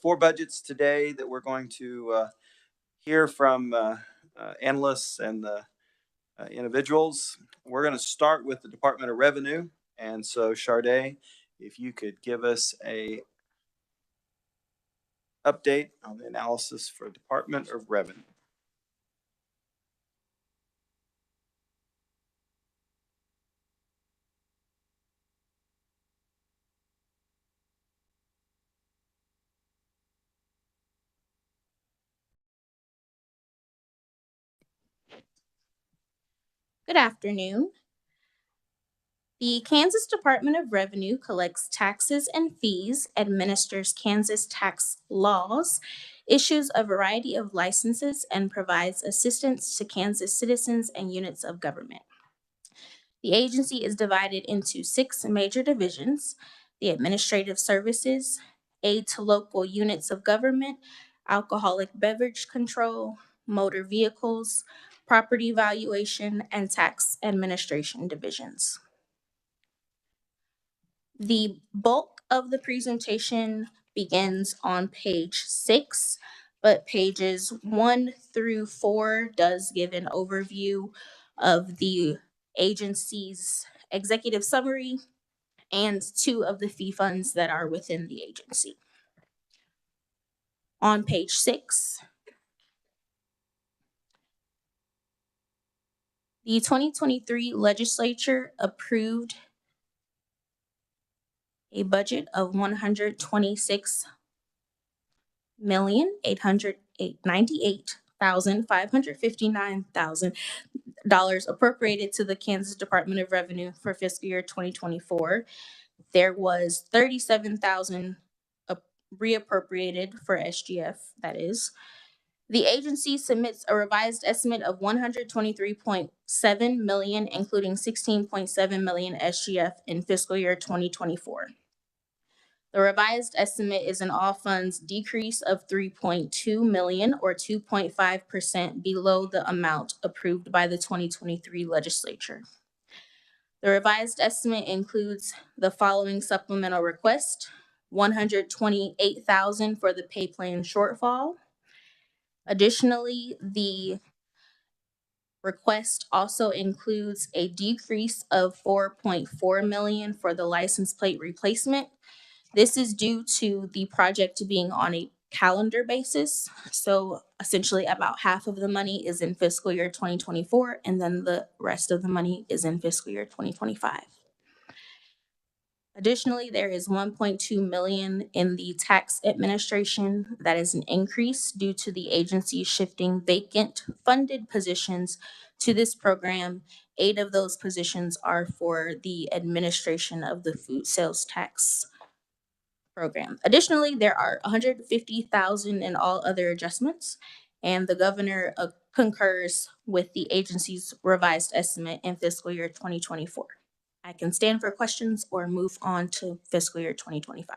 4 budgets today that we're going to hear from analysts and the individuals. We're going to start with the Department of Revenue. And so, Sharday, if you could give us a update on the analysis for Department of Revenue. Good afternoon. The Kansas Department of Revenue collects taxes and fees, administers Kansas tax laws, issues a variety of licenses, and provides assistance to Kansas citizens and units of government. The agency is divided into 6 major divisions: the administrative services, aid to local units of government, alcoholic beverage control, motor vehicles, property valuation, and tax administration divisions. The bulk of the presentation begins on page 6, but pages 1 through 4 does give an overview of the agency's executive summary and 2 of the fee funds that are within the agency. On page 6, the 2023 Legislature approved a budget of $126,898,559 appropriated to the Kansas Department of Revenue for fiscal year 2024. There was $37,000 reappropriated for SGF, that is. The agency submits a revised estimate of $123.7 million, including $16.7 million SGF in fiscal year 2024. The revised estimate is an all funds decrease of $3.2 million or 2.5% below the amount approved by the 2023 Legislature. The revised estimate includes the following supplemental request: $128,000 for the pay plan shortfall. Additionally, the request also includes a decrease of $4.4 million for the license plate replacement. This is due to the project being on a calendar basis. So essentially about half of the money is in fiscal year 2024, and then the rest of the money is in fiscal year 2025. Additionally, there is $1.2 million in the tax administration. That is an increase due to the agency shifting vacant funded positions to this program. 8 of those positions are for the administration of the food sales tax program. Additionally, there are $150,000 in all other adjustments, and the governor concurs with the agency's revised estimate in fiscal year 2024. I can stand for questions or move on to fiscal year 2025.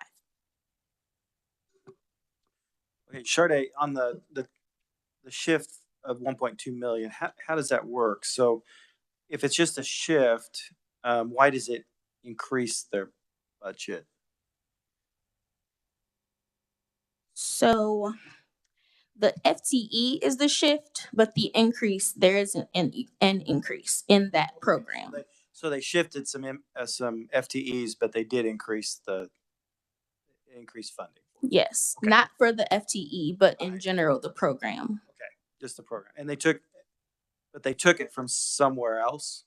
Okay, Sharday, on the shift of 1.2 million, how does that work? So if it's just a shift, why does it increase their budget? So the FTE is the shift, but the increase, there is an increase in that program. So they shifted some FTEs, but they did increase funding. Yes, okay. Not for the FTE, but in general, the program. Okay, just the program. And they took it from somewhere else?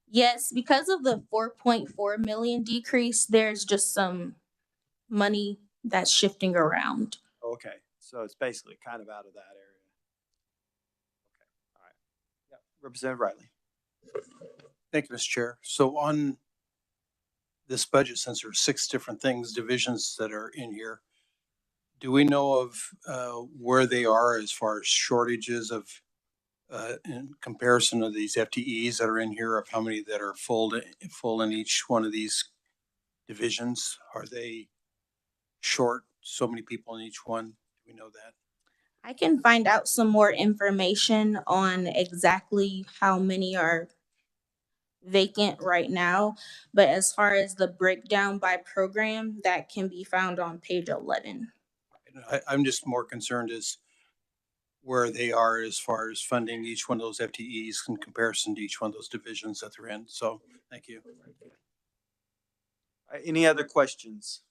Yes, because of the 4.4 million decrease, there's just some money that's shifting around. Okay, so it's basically kind of out of that area. Okay, all right. Yeah, Representative Riley. Thank you, Mr. Chair. So on this budget, since there are 6 different divisions that are in here, do we know of where they are as far as shortages of, in comparison of these FTEs that are in here, of how many that are full in each one of these divisions? Are they short so many people in each one? Do we know that? I can find out some more information on exactly how many are vacant right now, but as far as the breakdown by program, that can be found on page 11. I'm just more concerned as where they are as far as funding each one of those FTEs in comparison to each one of those divisions that they're in. So, thank you. Any other questions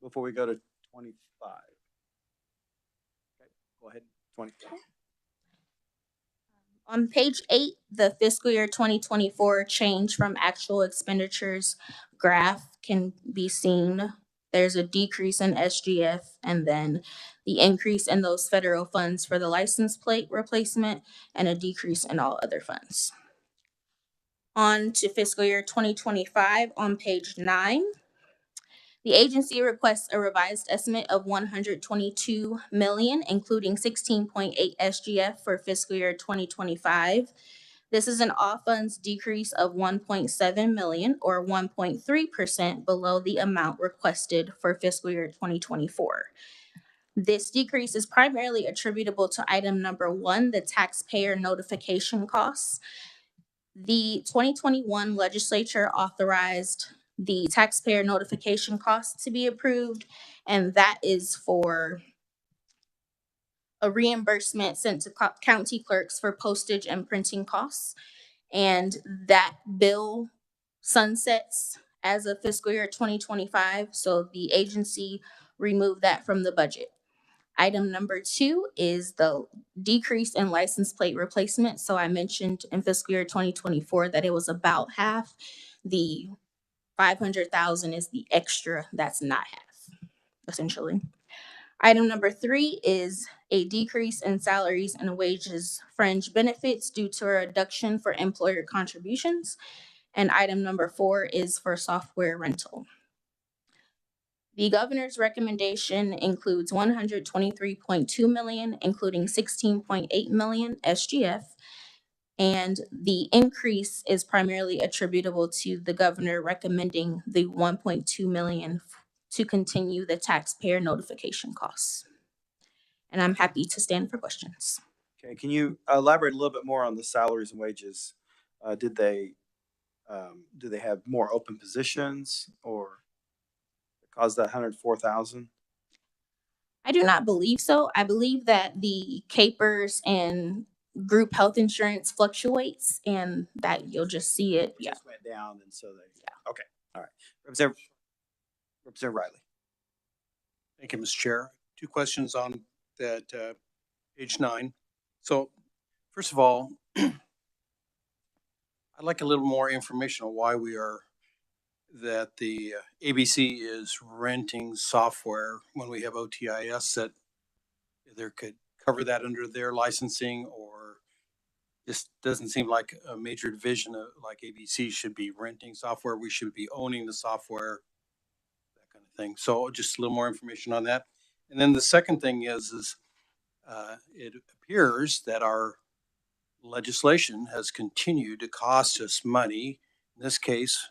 before we go to 25? Okay, go ahead, 25. On page 8, the fiscal year 2024 change from actual expenditures graph can be seen. There's a decrease in SGF and then the increase in those federal funds for the license plate replacement and a decrease in all other funds. On to fiscal year 2025 on page 9. The agency requests a revised estimate of 122 million, including 16.8 SGF for fiscal year 2025. This is an off-funds decrease of 1.7 million or 1.3% below the amount requested for fiscal year 2024. This decrease is primarily attributable to item number 1, the taxpayer notification costs. The 2021 legislature authorized the taxpayer notification costs to be approved, and that is for a reimbursement sent to county clerks for postage and printing costs. And that bill sunsets as of fiscal year 2025, so the agency removed that from the budget. Item number 2 is the decrease in license plate replacement. So I mentioned in fiscal year 2024 that it was about half. The 500,000 is the extra that's not half, essentially. Item number 3 is a decrease in salaries and wages fringe benefits due to a reduction for employer contributions. And item number 4 is for software rental. The governor's recommendation includes 123.2 million, including 16.8 million SGF. And the increase is primarily attributable to the governor recommending the 1.2 million to continue the taxpayer notification costs. And I'm happy to stand for questions. Okay, can you elaborate a little bit more on the salaries and wages? Do they have more open positions or cause that 104,000? I do not believe so. I believe that the capers and group health insurance fluctuates and that you'll just see it. Just went down, and so they. Yeah. Okay. All right. Representative Riley. Thank you, Mr. Chair. 2 questions on that page 9. So, first of all, I'd like a little more information on why that the ABC is renting software when we have OTIS that either could cover that under their licensing, or just doesn't seem like a major division of like ABC should be renting software. We should be owning the software, that kind of thing. So just a little more information on that. And then the second thing is it appears that our legislation has continued to cost us money. In this case,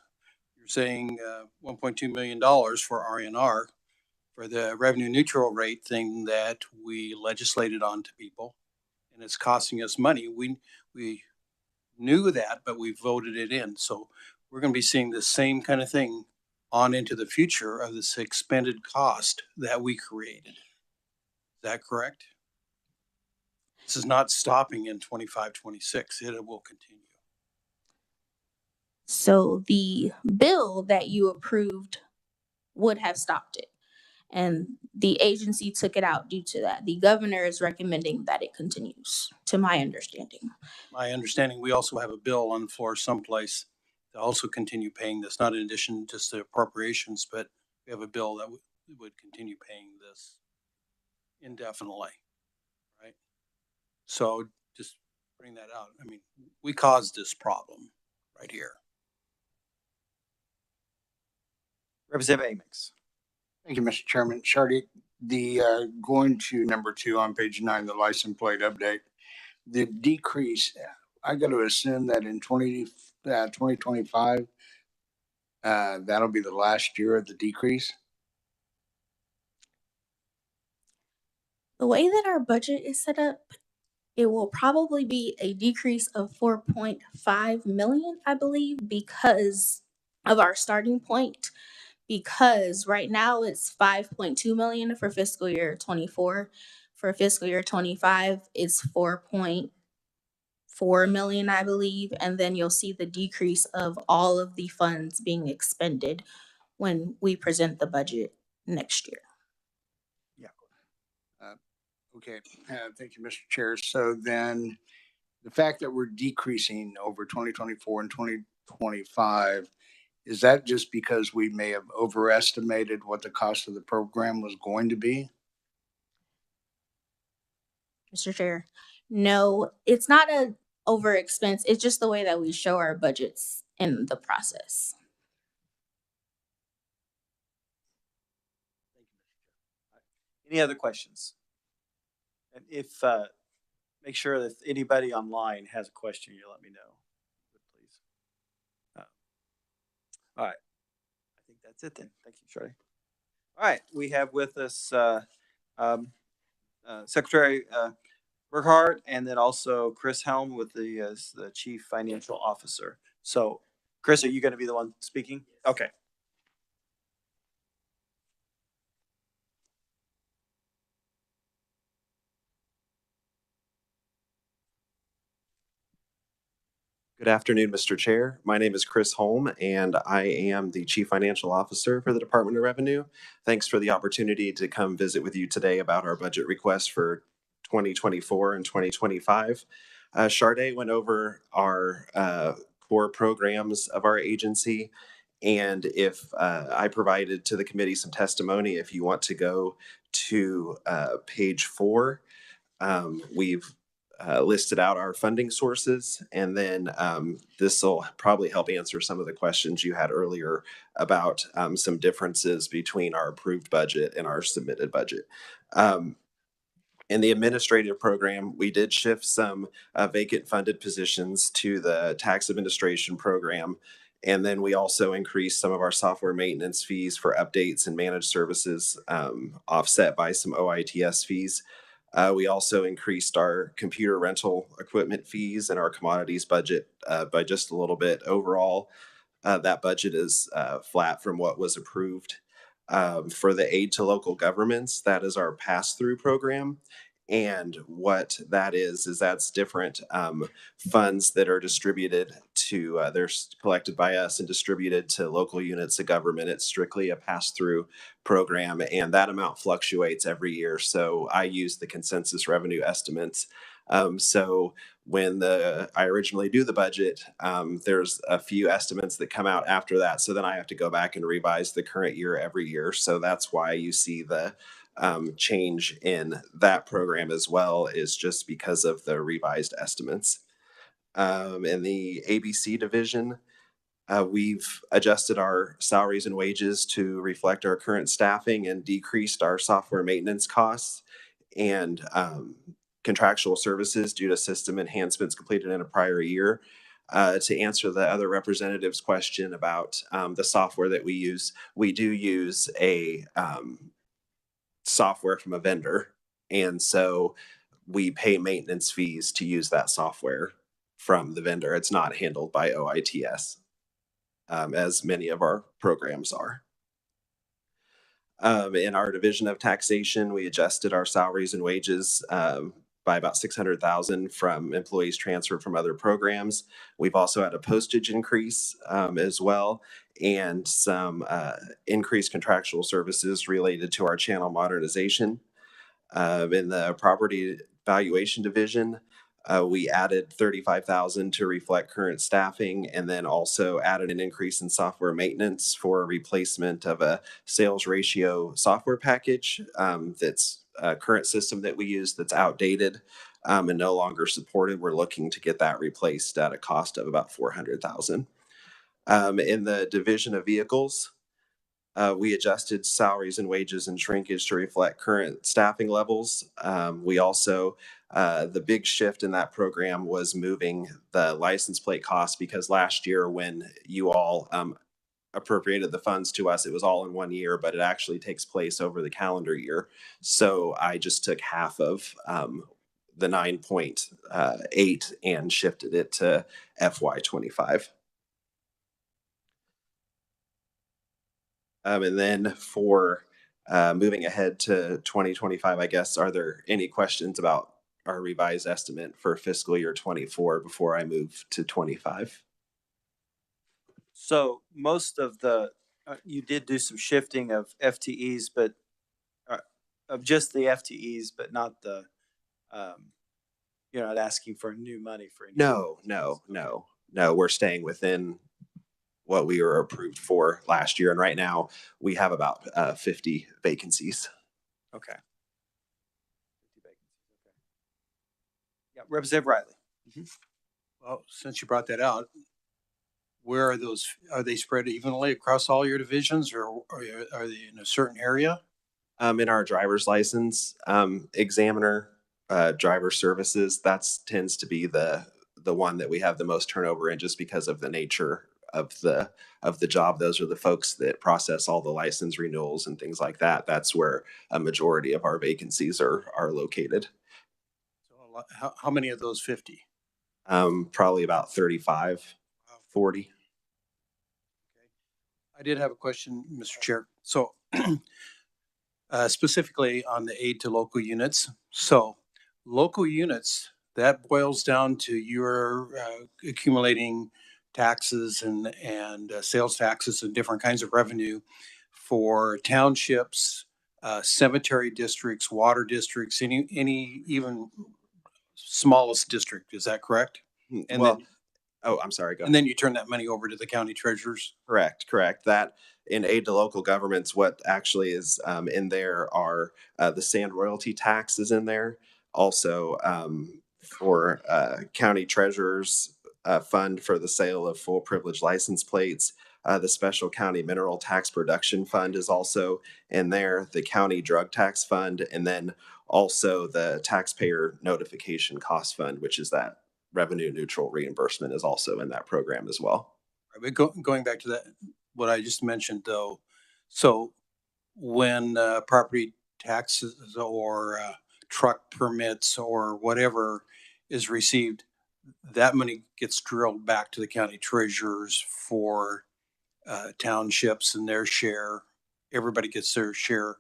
you're saying $1.2 million for RNR for the revenue neutral rate thing that we legislated on to people, and it's costing us money. We knew that, but we voted it in. So we're going to be seeing the same kind of thing on into the future of this expended cost that we created. Is that correct? This is not stopping in 25, 26. It will continue. So the bill that you approved would have stopped it. And the agency took it out due to that. The governor is recommending that it continues, to my understanding. My understanding, we also have a bill on the floor someplace to also continue paying this, not in addition just to appropriations, but we have a bill that would continue paying this indefinitely, right? So just bring that out. I mean, we caused this problem right here. Representative Amix. Thank you, Mr. Chairman. Shardy, going to number 2 on page 9, the license plate update, the decrease, I got to assume that in 2025, that'll be the last year of the decrease. The way that our budget is set up, it will probably be a decrease of 4.5 million, I believe, because of our starting point because right now it's 5.2 million for fiscal year 24. For fiscal year 25, it's 4.4 million, I believe. And then you'll see the decrease of all of the funds being expended when we present the budget next year. Okay, thank you, Mr. Chair. So then the fact that we're decreasing over 2024 and 2025, is that just because we may have overestimated what the cost of the program was going to be? Mr. Chair, no, it's not a over expense. It's just the way that we show our budgets in the process. Any other questions? And if, make sure that if anybody online has a question, you let me know, please. All right. I think that's it then. Thank you, Shirley. All right. We have with us Secretary Burkhart and then also Chris Helm with the Chief Financial Officer. So, Chris, are you going to be the one speaking? Okay. Good afternoon, Mr. Chair. My name is Chris Holm, and I am the Chief Financial Officer for the Department of Revenue. Thanks for the opportunity to come visit with you today about our budget request for 2024 and 2025. Sharday went over our core programs of our agency, and if I provided to the committee some testimony, if you want to go to page 4, we've listed out our funding sources, and then this will probably help answer some of the questions you had earlier about some differences between our approved budget and our submitted budget. In the administrative program, we did shift some vacant funded positions to the tax administration program. And then we also increased some of our software maintenance fees for updates and managed services, offset by some OITS fees. We also increased our computer rental equipment fees and our commodities budget by just a little bit. Overall, that budget is flat from what was approved. For the aid to local governments, that is our pass-through program. And what that is that's different funds that are distributed to, they're collected by us and distributed to local units of government. It's strictly a pass-through program, and that amount fluctuates every year. So I use the consensus revenue estimates. So when I originally do the budget, there's a few estimates that come out after that. So then I have to go back and revise the current year every year. So that's why you see the change in that program as well, is just because of the revised estimates. In the ABC division, we've adjusted our salaries and wages to reflect our current staffing and decreased our software maintenance costs and contractual services due to system enhancements completed in a prior year. To answer the other representative's question about the software that we use, we do use a software from a vendor. And so we pay maintenance fees to use that software from the vendor. It's not handled by OITS, as many of our programs are. In our division of taxation, we adjusted our salaries and wages by about $600,000 from employees transferred from other programs. We've also had a postage increase as well, and some increased contractual services related to our channel modernization. In the property valuation division, we added $35,000 to reflect current staffing, and then also added an increase in software maintenance for a replacement of a sales ratio software package that's a current system that we use that's outdated and no longer supported. We're looking to get that replaced at a cost of about $400,000. In the division of vehicles, we adjusted salaries and wages and shrinkage to reflect current staffing levels. We also, the big shift in that program was moving the license plate costs, because last year when you all appropriated the funds to us, it was all in one year, but it actually takes place over the calendar year. So I just took half of the 9.8 and shifted it to FY25. And then for moving ahead to 2025, I guess, are there any questions about our revised estimate for fiscal year 24 before I move to 25? So most of the, you did do some shifting of FTEs, but of just the FTEs, but not the, you're not asking for new money for any. No. We're staying within what we were approved for last year. And right now we have about 50 vacancies. Okay. 50 vacancies, okay. Yeah, Representative Riley. Well, since you brought that out, where are those, are they spread evenly across all your divisions, or are they in a certain area? In our driver's license examiner, driver services, that's tends to be the one that we have the most turnover in, just because of the nature of the job. Those are the folks that process all the license renewals and things like that. That's where a majority of our vacancies are located. So how many of those 50? Probably about 35, 40. I did have a question, Mr. Chair. So specifically on the aid to local units. So local units, that boils down to your accumulating taxes and sales taxes and different kinds of revenue for townships, cemetery districts, water districts, any even smallest district. Is that correct? And Well, then, oh, I'm sorry. Go ahead. and then you turn that money over to the county treasurers. Correct. That in aid to local governments, what actually is in there are the sand royalty tax is in there. Also, for county treasurers fund for the sale of full privilege license plates. The special county mineral tax production fund is also in there. The county drug tax fund, and then also the taxpayer notification cost fund, which is that revenue neutral reimbursement, is also in that program as well. But going back to that, what I just mentioned though, so when property taxes or truck permits or whatever is received, that money gets drilled back to the county treasurers for townships and their share. Everybody gets their share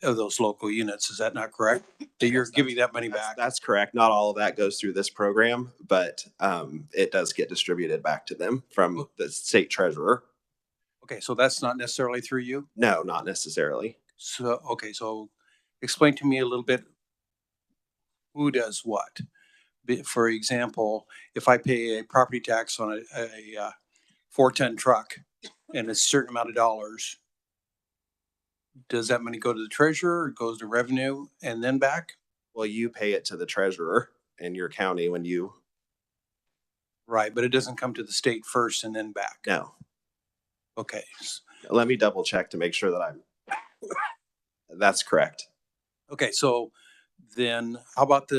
of those local units. Is that not correct? That you're giving that money back? That's correct. Not all of that goes through this program, but it does get distributed back to them from the state treasurer. Okay, so that's not necessarily through you? No, not necessarily. So, okay, so explain to me a little bit who does what. For example, if I pay a property tax on a 4-ton truck and it's a certain amount of dollars, does that money go to the treasurer, or goes to revenue and then back? Well, you pay it to the treasurer in your county when you. Right, but it doesn't come to the state first and then back. No. Okay. Let me double check to make sure that that's correct. Okay, so then how about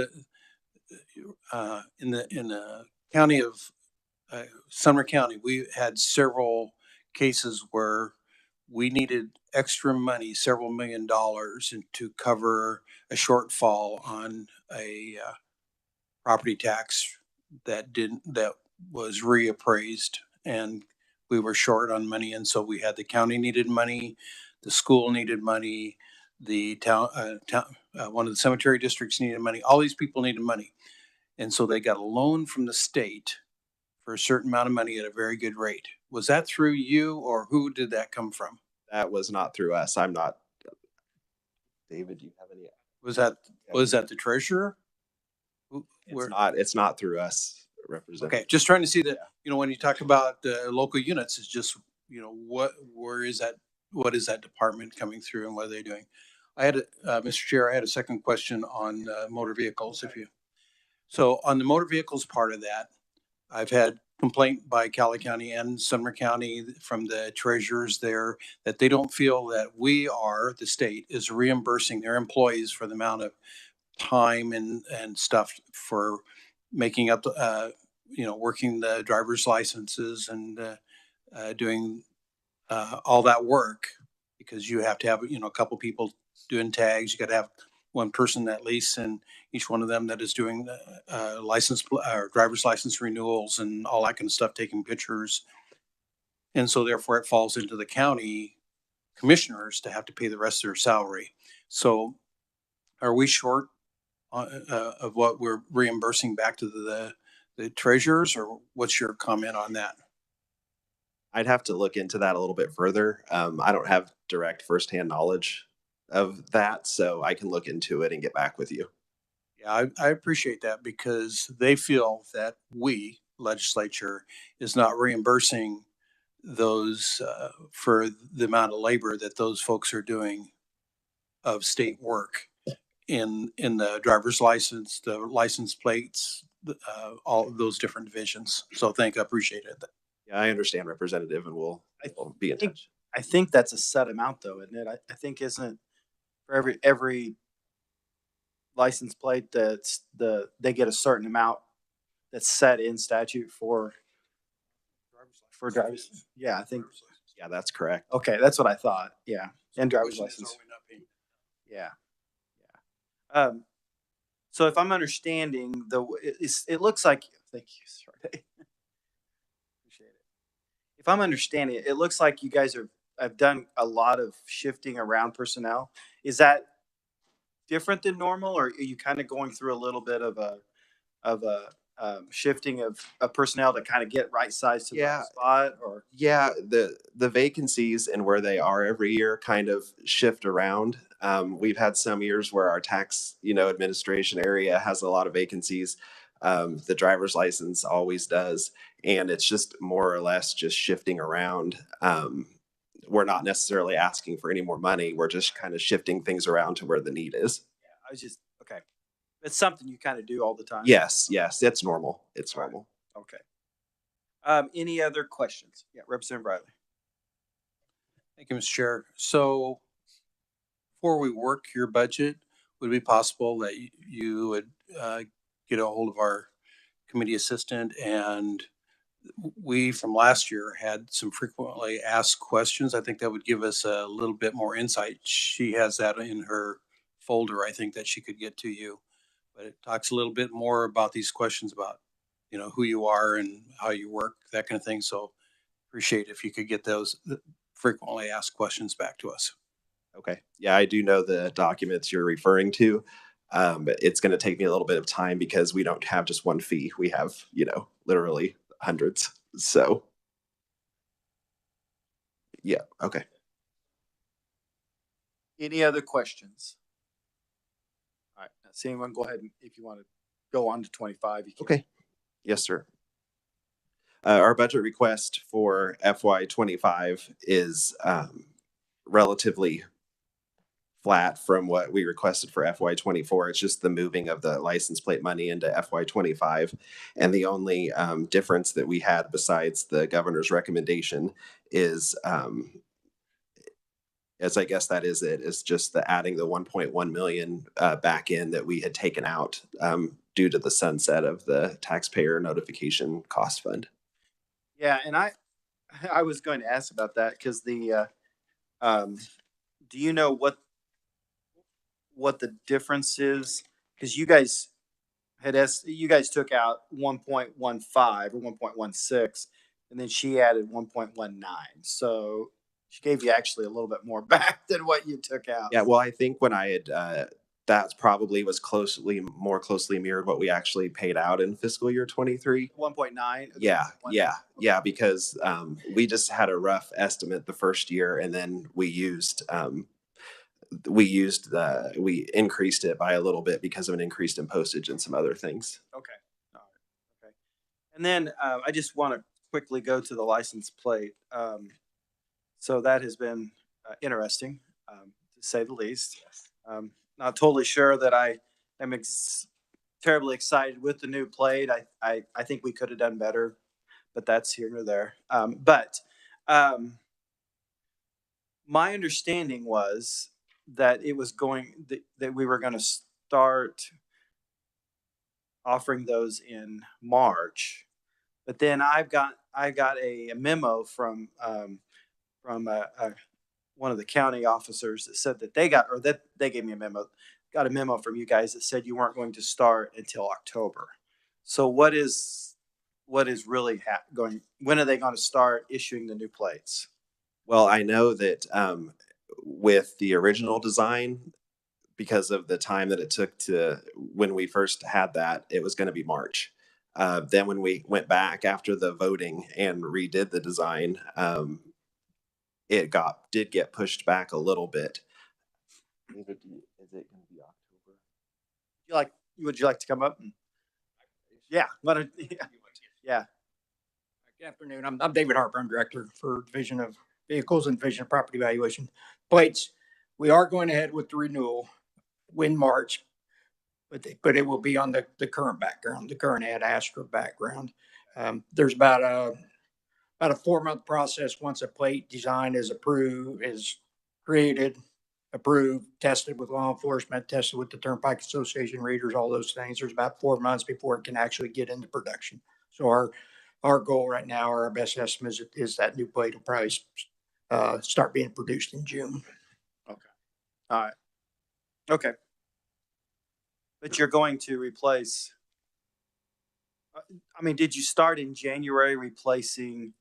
in the county of Sumner County, we had several cases where we needed extra money, several $1 million, to cover a shortfall on a property tax that was reappraised, and we were short on money. And so we had the county needed money, the school needed money, the town, one of the cemetery districts needed money. All these people needed money. And so they got a loan from the state for a certain amount of money at a very good rate. Was that through you, or who did that come from? That was not through us. I'm not. David, do you have any? Was that the treasurer? It's not through us, Representative. Okay, just trying to see that, when you talk about local units, it's just, what is that department coming through and what are they doing? I had, Mr. Chair, I had a second question on motor vehicles. So on the motor vehicles part of that, I've had complaint by Cali County and Sumner County from the treasurers there that they don't feel that the state is reimbursing their employees for the amount of time and stuff for making up, working the driver's licenses and doing all that work, because you have to have, a couple people doing tags. You got to have one person at least, and each one of them that is doing license or driver's license renewals and all that kind of stuff, taking pictures. And so therefore it falls into the county commissioners to have to pay the rest of their salary. So are we short of what we're reimbursing back to the treasurers, or what's your comment on that? I'd have to look into that a little bit further. I don't have direct firsthand knowledge of that, so I can look into it and get back with you. Yeah, I appreciate that because they feel that we, legislature, is not reimbursing those for the amount of labor that those folks are doing of state work in the driver's license, the license plates, all of those different divisions. So I appreciate it. Yeah, I understand, Representative, and we'll be in touch. I think that's a set amount though, isn't it? I think isn't for every license plate they get a certain amount that's set in statute for drivers. Yeah, I think. Yeah, that's correct. Okay, that's what I thought. Yeah, and driver's license. Yeah, yeah. So if I'm understanding it looks like. Thank you, Sade. Appreciate it. If I'm understanding it, it looks like you guys have done a lot of shifting around personnel. Is that different than normal, or are you kind of going through a little bit of a shifting of personnel to kind of get right sized to the right spot? Or yeah, the vacancies and where they are every year kind of shift around. We've had some years where our tax administration area has a lot of vacancies. The driver's license always does, and it's just more or less just shifting around. We're not necessarily asking for any more money. We're just kind of shifting things around to where the need is. Yeah, I was just okay. It's something you kind of do all the time. Yes, it's normal. It's normal. Okay. Any other questions? Yeah, Representative Riley. Thank you, Mr. Chair. So before we work your budget, would it be possible that you would get a hold of our committee assistant? And we, from last year, had some frequently asked questions. I think that would give us a little bit more insight. She has that in her folder, I think, that she could get to you. But it talks a little bit more about these questions about, who you are and how you work, that kind of thing. So appreciate if you could get those frequently asked questions back to us. Okay. Yeah, I do know the documents you're referring to. But it's going to take me a little bit of time because we don't have just one fee. We have, literally hundreds. So, yeah. Okay. Any other questions? All right. Now, see anyone, go ahead and if you want to go on to 25, you can. Okay. Yes, sir. Our budget request for FY25 is relatively flat from what we requested for FY24. It's just the moving of the license plate money into FY25. And the only difference that we had besides the governor's recommendation is, as I guess that is it, is just the adding the 1.1 million back in that we had taken out due to the sunset of the taxpayer notification cost fund. Yeah, and I was going to ask about that because do you know what the difference is? Because you guys took out 1.15 or 1.16, and then she added 1.19. So she gave you actually a little bit more back than what you took out. Yeah, well, I think when I had that probably was more closely mirrored what we actually paid out in fiscal year 23. 1.9. Yeah, because we just had a rough estimate the first year, and then we increased it by a little bit because of an increase in postage and some other things. Okay. All right. Okay. And then I just want to quickly go to the license plate. So that has been interesting, to say the least. Not totally sure that I am terribly excited with the new plate. I think we could have done better, but that's here nor there. But my understanding was that it was that we were going to start offering those in March, but then I got a memo from one of the county officers that said that they gave me a memo, got a memo from you guys that said you weren't going to start until October. So what is really going? When are they going to start issuing the new plates? Well, I know that with the original design, because of the time that it took to when we first had that, it was going to be March. Then when we went back after the voting and redid the design, did get pushed back a little bit. Is it going to be October? Would you like to come up? Yeah. Yeah. Good afternoon. I'm David Harper. I'm Director for Division of Vehicles and Division of Property Valuation. Plates, we are going ahead with the renewal in March, but it will be on the current background, the current Ad Astra background. There's about a 4-month process once a plate design is approved, is created, approved, tested with law enforcement, tested with the Turnpike Association readers, all those things. There's about 4 months before it can actually get into production. So our goal right now, or our best estimate is that new plate will probably start being produced in June. Okay. All right. Okay. But you're going to replace, I mean, did you start in January replacing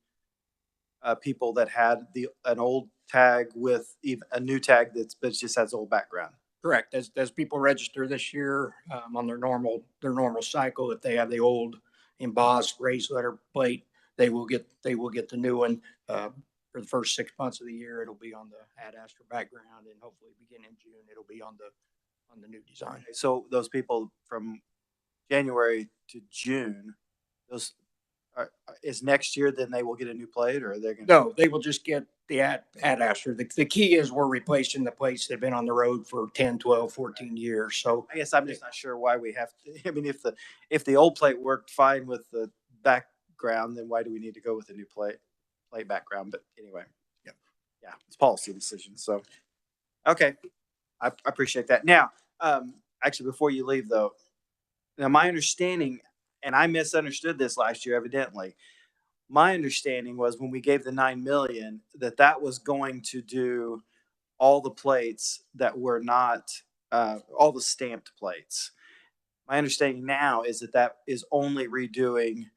people that had an old tag with even a new tag but just has old background? Correct. As people register this year on their normal cycle, if they have the old embossed raised letter plate, they will get the new one. For the first 6 months of the year, it'll be on the Ad Astra background, and hopefully beginning in June, it'll be on the new design. So those people from January to June, those is next year, then they will get a new plate, or are they going to? No, they will just get the Ad Astra. The key is we're replacing the plates that have been on the road for 10, 12, 14 years. So I guess I'm just not sure why we have to. I mean, if the old plate worked fine with the background, then why do we need to go with a new plate background? But anyway, yeah, it's policy decision. So, okay, I appreciate that. Now, actually, before you leave though, now my understanding, and I misunderstood this last year, evidently. My understanding was when we gave the 9 million that was going to do all the plates that were not all the stamped plates. My understanding now is that is only redoing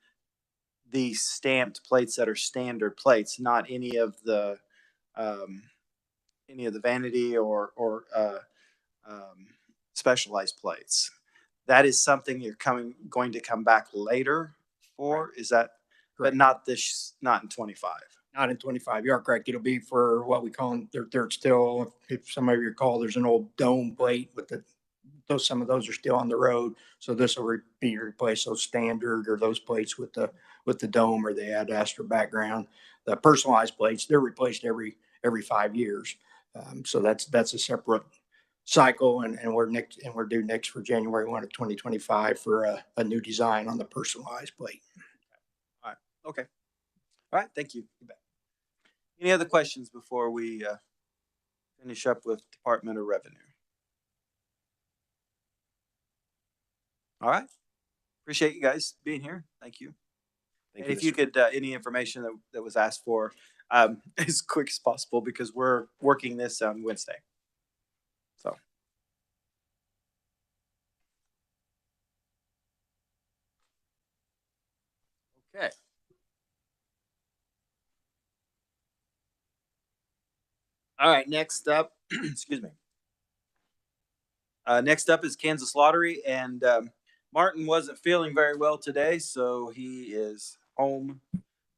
the stamped plates that are standard plates, not any of the vanity or specialized plates. That is something you're going to come back later for. Is that? But not in 25. Not in 25. You are correct. It'll be for what we call them. They're still, if some of you recall, there's an old dome plate with some of those are still on the road. So this will be replaced. Those standard or those plates with the dome or the Ad Astra background. The personalized plates, they're replaced every 5 years. So that's a separate cycle, and we're due next for January 1 of 2025 for a new design on the personalized plate. All right. Okay. All right. Thank you. Any other questions before we finish up with Department of Revenue? all right. Appreciate you guys being here. Thank you. Thank And you, if you Mr. could, any information that was asked for as quick as possible, because we're working this on Wednesday. So. Okay. All right, next up, excuse me. Next up is Kansas Lottery, and Martin wasn't feeling very well today, so he is home,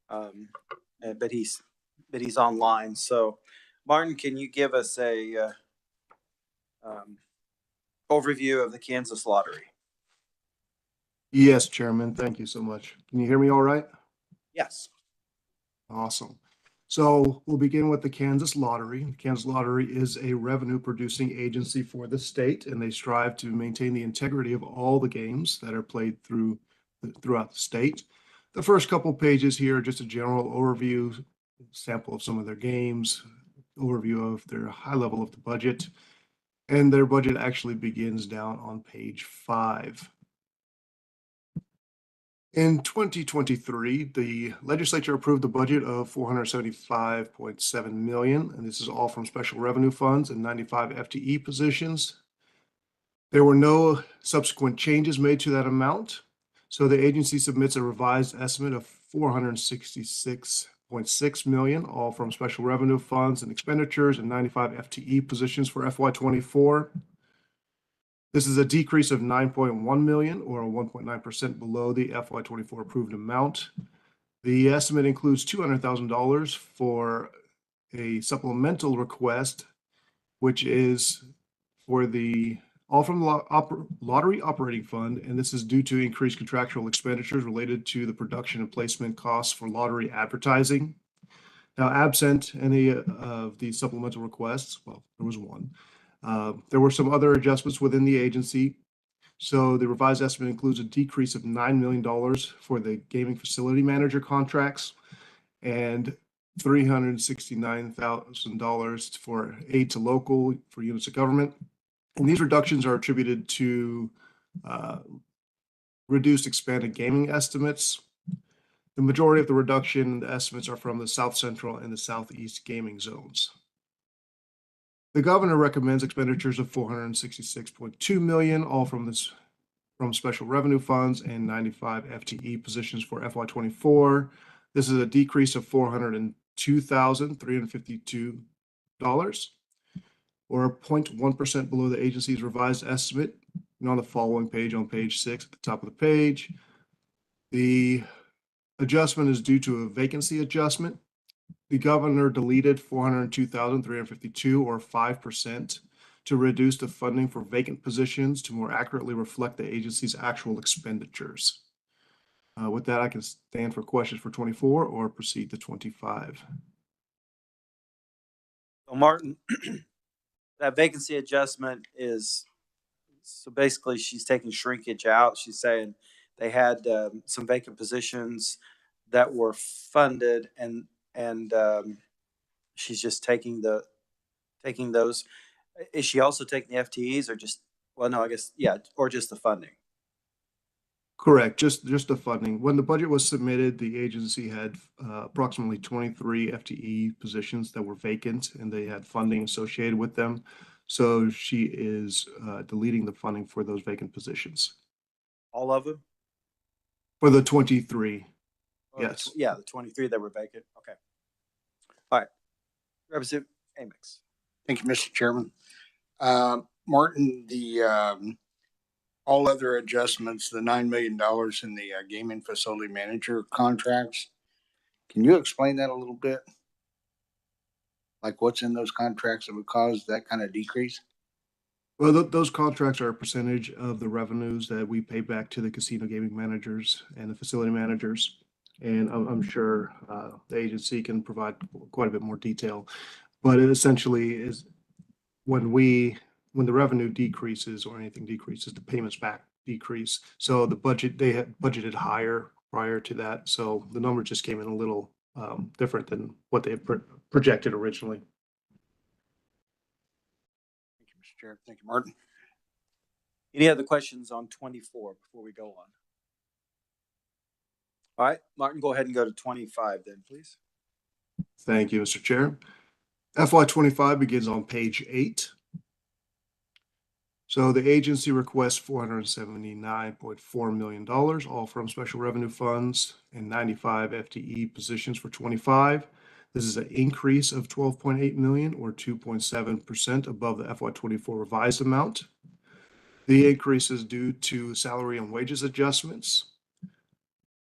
but he's online. So, Martin, can you give us a overview of the Kansas Lottery? Yes, Chairman. Thank you so much. Can you hear me all right? Yes. Awesome. So we'll begin with the Kansas Lottery. The Kansas Lottery is a revenue producing agency for the state, and they strive to maintain the integrity of all the games that are played throughout the state. The first couple pages here are just a general overview, sample of some of their games, overview of their high level of the budget, and their budget actually begins down on page 5. In 2023, the legislature approved a budget of $475.7 million, and this is all from special revenue funds and 95 FTE positions. There were no subsequent changes made to that amount, so the agency submits a revised estimate of $466 $1.6 million, all from special revenue funds and expenditures, and 95 FTE positions for FY24. This is a decrease of $9.1 million, or 1.9% below the FY24 approved amount. The estimate includes $200,000 for a supplemental request, which is for the all from the lottery operating fund, and this is due to increased contractual expenditures related to the production and placement costs for lottery advertising. Now, absent any of the supplemental requests, well, there was one. There were some other adjustments within the agency. So the revised estimate includes a decrease of $9 million for the gaming facility manager contracts and $369,000 for aid to local for units of government. And these reductions are attributed to reduced expanded gaming estimates. The majority of the reduction in the estimates are from the South Central and the Southeast gaming zones. The governor recommends expenditures of $466.2 million, all from special revenue funds and 95 FTE positions for FY24. This is a decrease of $402,352, or 0.1% below the agency's revised estimate. And on the following page, on page 6 at the top of the page, the adjustment is due to a vacancy adjustment. The governor deleted $402,352, or 5%, to reduce the funding for vacant positions to more accurately reflect the agency's actual expenditures. With that, I can stand for questions for 24 or proceed to 25. So Martin, that vacancy adjustment is, so basically she's taking shrinkage out. She's saying they had some vacant positions that were funded, and she's just taking those. Is she also taking the FTEs, or just, well, no, I guess, yeah, or just the funding? Correct, just the funding. When the budget was submitted, the agency had approximately 23 FTE positions that were vacant, and they had funding associated with them. So she is deleting the funding for those vacant positions. All of them? For the 23, Or yes. Yeah, the 23 that were vacant. Okay. All right. Representative Amix. Thank you, Mr. Chairman. Martin, the all other adjustments, the $9 million in the gaming facility manager contracts, can you explain that a little bit? Like what's in those contracts that would cause that kind of decrease? Well, those contracts are a percentage of the revenues that we pay back to the casino gaming managers and the facility managers. And I'm sure the agency can provide quite a bit more detail, but it essentially is when the revenue decreases or anything decreases, the payments back decrease. So the budget, they had budgeted higher prior to that. So the number just came in a little different than what they had projected originally. Thank you, Mr. Chair. Thank you, Martin. Any other questions on 24 before we go on? All right, Martin, go ahead and go to 25 then, please. Thank you, Mr. Chair. FY25 begins on page 8. So the agency requests $479.4 million, all from special revenue funds and 95 FTE positions for 25. This is an increase of $12.8 million, or 2.7% above the FY24 revised amount. The increase is due to salary and wages adjustments.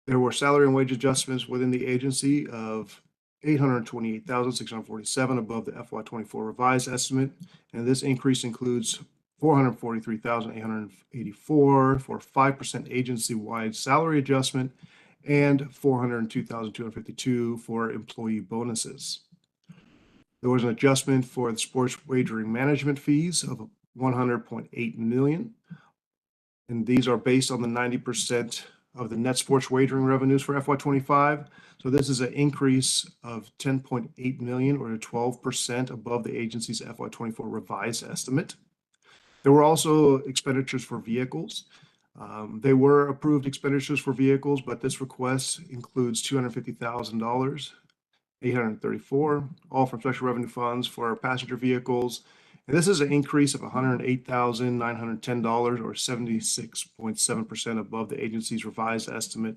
There were salary and wage adjustments within the agency of $828,647 above the FY24 revised estimate, and this increase includes $443,884 for 5% agency-wide salary adjustment and $402,252 for employee bonuses. There was an adjustment for the sports wagering management fees of $100.8 million, and these are based on the 90% of the net sports wagering revenues for FY25. So this is an increase of $10.8 million, or 12% above the agency's FY24 revised estimate. There were also expenditures for vehicles. They were approved expenditures for vehicles, but this request includes $250,000, $834, all from special revenue funds for passenger vehicles. And this is an increase of $108,910, or 76.7% above the agency's revised estimate.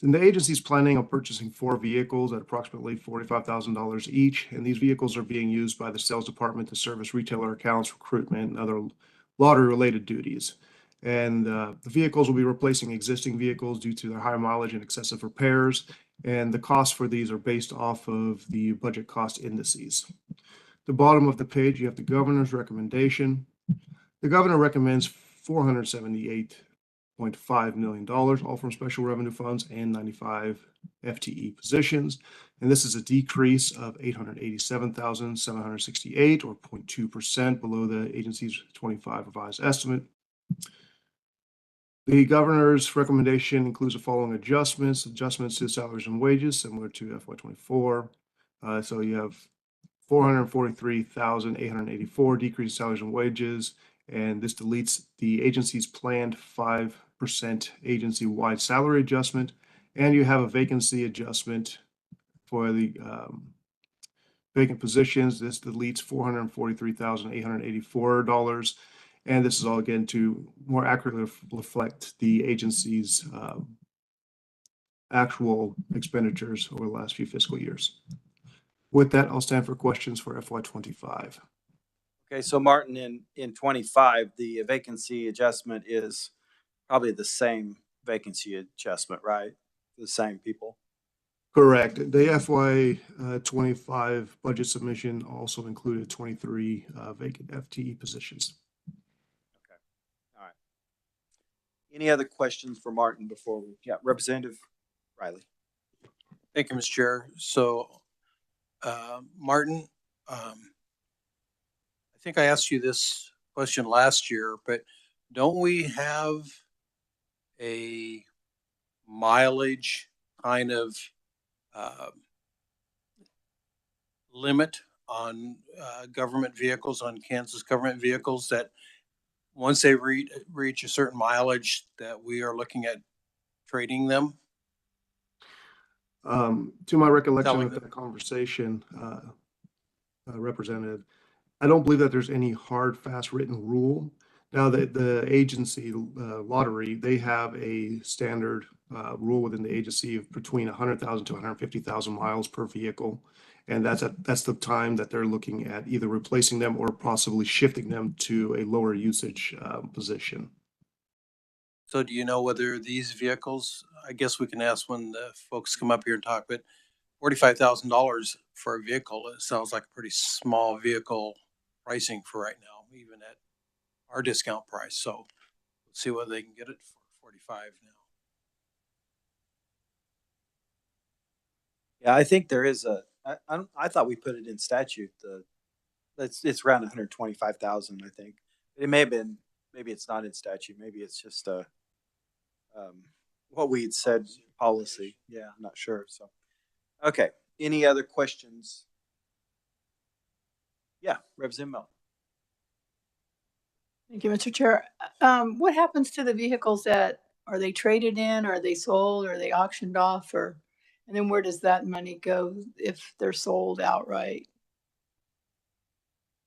And the agency is planning on purchasing 4 vehicles at approximately $45,000 each. And these vehicles are being used by the sales department to service retailer accounts, recruitment, and other lottery-related duties. And the vehicles will be replacing existing vehicles due to their high mileage and excessive repairs. And the costs for these are based off of the budget cost indices. The bottom of the page, you have the governor's recommendation. The governor recommends $478.5 million, all from special revenue funds and 95 FTE positions. And this is a decrease of 887,768 or 0.2% below the agency's 25 revised estimate. The governor's recommendation includes the following adjustments to salaries and wages, similar to FY24. So you have 443,884 decrease in salaries and wages, and this deletes the agency's planned 5% agency-wide salary adjustment, and you have a vacancy adjustment for the vacant positions. This deletes $443,884, and this is all again to more accurately reflect the agency's actual expenditures over the last few fiscal years. With that, I'll stand for questions for FY25. Okay, so Martin, in 25, the vacancy adjustment is probably the same vacancy adjustment, right? The same people. Correct. The FY25 budget submission also included 23 vacant FTE positions. Okay, all right. Any other questions for Martin before we, Representative Riley. Thank you, Mr. Chair. So, Martin, I think I asked you this question last year, but don't we have a mileage kind of limit on government vehicles, on Kansas government vehicles, that once they reach a certain mileage that we are looking at trading them? To my recollection of that conversation, Representative, I don't believe that there's any hard, fast written rule. Now that the agency lottery, they have a standard rule within the agency of between 100,000 to 150,000 miles per vehicle. And that's the time that they're looking at either replacing them or possibly shifting them to a lower usage position. So do you know whether these vehicles, I guess we can ask when the folks come up here and talk, but $45,000 for a vehicle, it sounds like a pretty small vehicle pricing for right now, even at our discount price. So let's see whether they can get it for 45 now. Yeah, I think there is I thought we put it in statute. It's around 125,000, I think. It may have been, maybe it's not in statute. Maybe it's just what we had said policy. Yeah, I'm not sure. So, okay. Any other questions? Yeah, Representative Miller. Thank you, Mr. Chair. What happens to the vehicles that, are they traded in, are they sold, are they auctioned off, and then where does that money go if they're sold outright?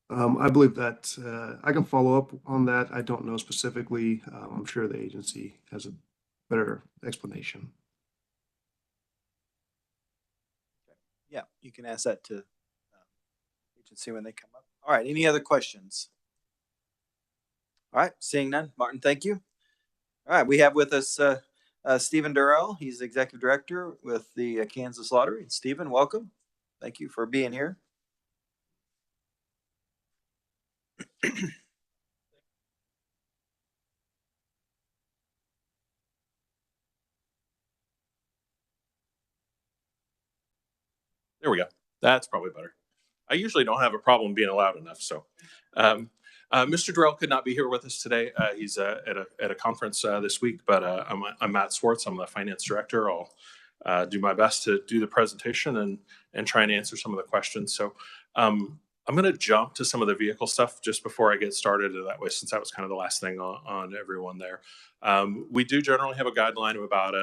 I believe that I can follow up on that. I don't know specifically. I'm sure the agency has a better explanation. Yeah, you can ask that to agency when they come up. All right, any other questions? All right, seeing none. Martin, thank you. All right, we have with us Stephen Durrell. He's the Executive Director with the Kansas Lottery. Stephen, welcome. Thank you for being here. There we go. That's probably better. I usually don't have a problem being loud enough. So, Mr. Durrell could not be here with us today. He's at a conference this week, but I'm Matt Swartz. I'm the finance director. I'll do my best to do the presentation and try and answer some of the questions. So, I'm going to jump to some of the vehicle stuff just before I get started. That way, since that was kind of the last thing on everyone there. We do generally have a guideline of about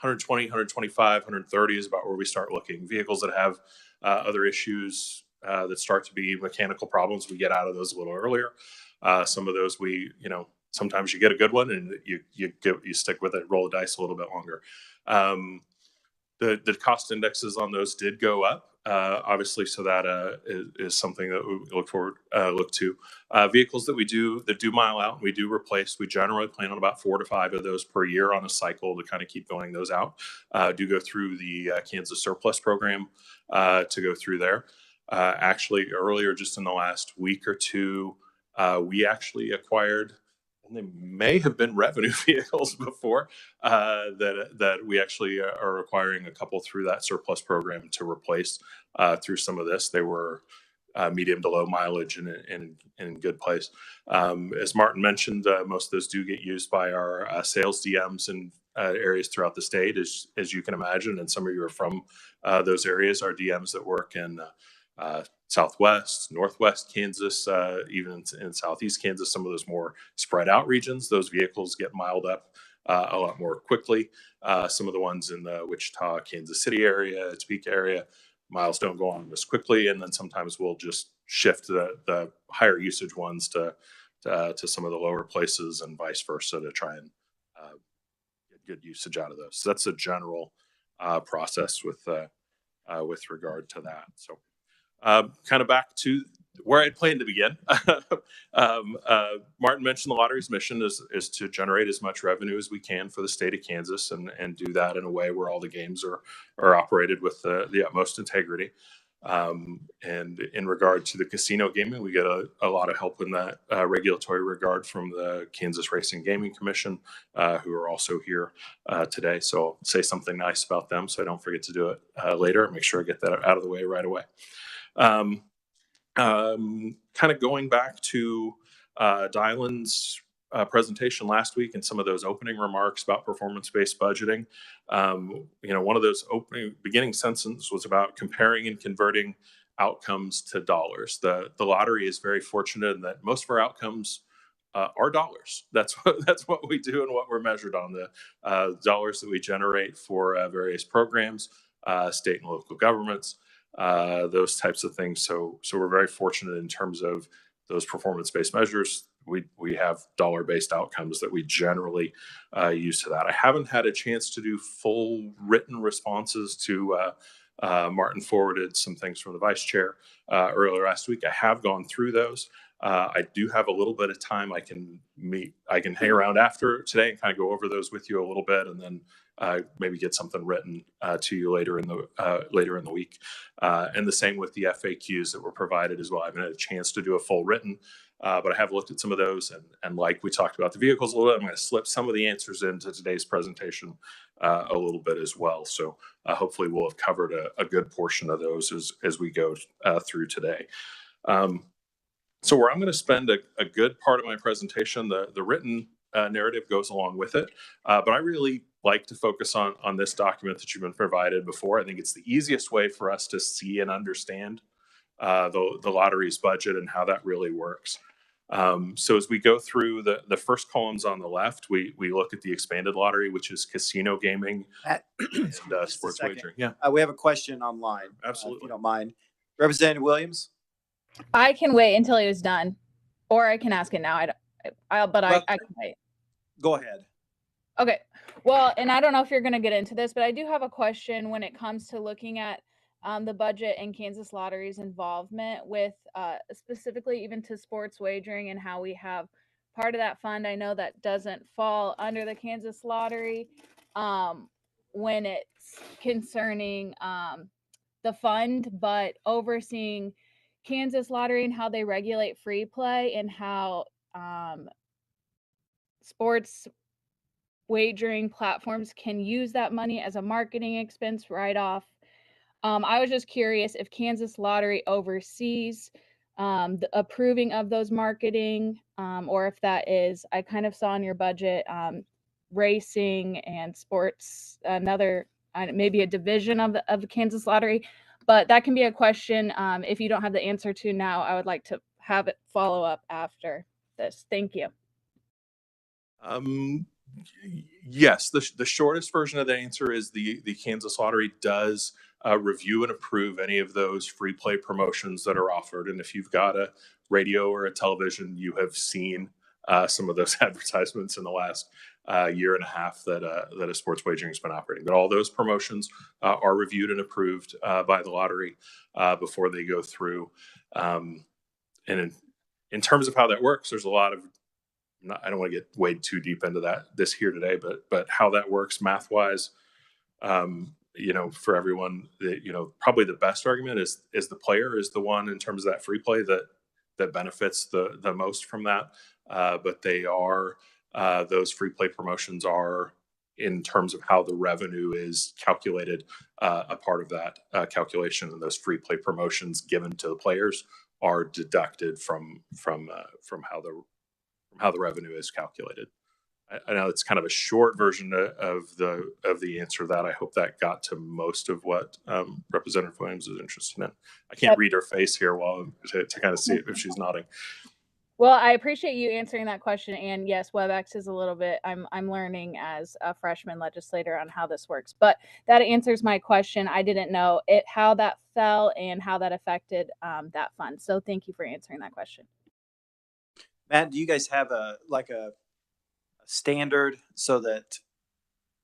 120, 125, 130 is about where we start looking. Vehicles that have other issues that start to be mechanical problems, we get out of those a little earlier. Some of those we sometimes you get a good one and you stick with it, roll the dice a little bit longer. The cost indexes on those did go up, obviously, so that is something that we look to. Vehicles that do mile out and we do replace, we generally plan on about 4 to 5 of those per year on a cycle to kind of keep going those out. Do go through the Kansas Surplus Program to go through there. Actually, earlier, just in the last week or two, we actually acquired, and they may have been revenue vehicles before, that we actually are acquiring a couple through that surplus program to replace through some of this. They were medium to low mileage and in good place. As Martin mentioned, most of those do get used by our sales DMs in areas throughout the state, as you can imagine. And some of you are from those areas. Our DMs that work in Southwest, Northwest Kansas, even in Southeast Kansas, some of those more spread out regions, those vehicles get miled up a lot more quickly. Some of the ones in the Wichita, Kansas City area, Topeka area, miles don't go on as quickly. And then sometimes we'll just shift the higher usage ones to some of the lower places and vice versa to try and get good usage out of those. So that's a general process with regard to that. So kind of back to where I planned to begin. Martin mentioned the lottery's mission is to generate as much revenue as we can for the state of Kansas and do that in a way where all the games are operated with the utmost integrity. And in regard to the casino gaming, we get a lot of help in that regulatory regard from the Kansas Racing Gaming Commission, who are also here today. So I'll say something nice about them so I don't forget to do it later. Make sure I get that out of the way right away. Kind of going back to Dylan's presentation last week and some of those opening remarks about performance-based budgeting. One of those beginning sentences was about comparing and converting outcomes to dollars. The lottery is very fortunate in that most of our outcomes are dollars. That's what we do and what we're measured on, the dollars that we generate for various programs, state and local governments, those types of things. So we're very fortunate in terms of those performance-based measures. We have dollar-based outcomes that we generally use to that. I haven't had a chance to do full written responses to Martin forwarded some things from the vice chair earlier last week. I have gone through those. I do have a little bit of time. I can hang around after today and kind of go over those with you a little bit, and then maybe get something written to you later in the week. And the same with the FAQs that were provided as well. I haven't had a chance to do a full written, but I have looked at some of those, and like we talked about the vehicles a little bit, I'm going to slip some of the answers into today's presentation a little bit as well. So hopefully we'll have covered a good portion of those as we go through today. So where I'm going to spend a good part of my presentation, the written narrative goes along with it, but I really like to focus on this document that you've been provided before. I think it's the easiest way for us to see and understand the lottery's budget and how that really works. So as we go through the first columns on the left, we look at the expanded lottery, which is casino gaming and sports wagering. Yeah, we have a question online. Absolutely. If you don't mind. Representative Williams? I can wait until he was done, or I can ask it now. I can wait. Go ahead. Okay. Well, and I don't know if you're going to get into this, but I do have a question when it comes to looking at the budget and Kansas Lottery's involvement with specifically even to sports wagering and how we have part of that fund. I know that doesn't fall under the Kansas Lottery when it's concerning the fund, but overseeing Kansas Lottery and how they regulate free play and how sports wagering platforms can use that money as a marketing expense write-off. I was just curious if Kansas Lottery oversees the approving of those marketing, or if that is, I kind of saw in your budget, racing and sports, another, maybe a division of the Kansas Lottery, but that can be a question. If you don't have the answer to now, I would like to have it follow up after this. Thank you. Yes, the shortest version of the answer is the Kansas Lottery does review and approve any of those free play promotions that are offered. And if you've got a radio or a television, you have seen some of those advertisements in the last year and a half that a sports wagering has been operating. But all those promotions are reviewed and approved by the lottery before they go through. And in terms of how that works, there's a lot of, I don't want to get way too deep into this here today, but how that works math wise, for everyone, probably the best argument is the player is the one in terms of that free play that benefits the most from that. But they are, those free play promotions are, in terms of how the revenue is calculated, a part of that calculation, and those free play promotions given to the players are deducted from how the revenue is calculated. I know it's kind of a short version of the answer to that. I hope that got to most of what Representative Williams is interested in. I can't read her face here to kind of see if she's nodding. Well, I appreciate you answering that question. And yes, WebEx is a little bit, I'm learning as a freshman legislator on how this works. But that answers my question. I didn't know how that fell and how that affected that fund. So thank you for answering that question. Matt, do you guys have a standard so that,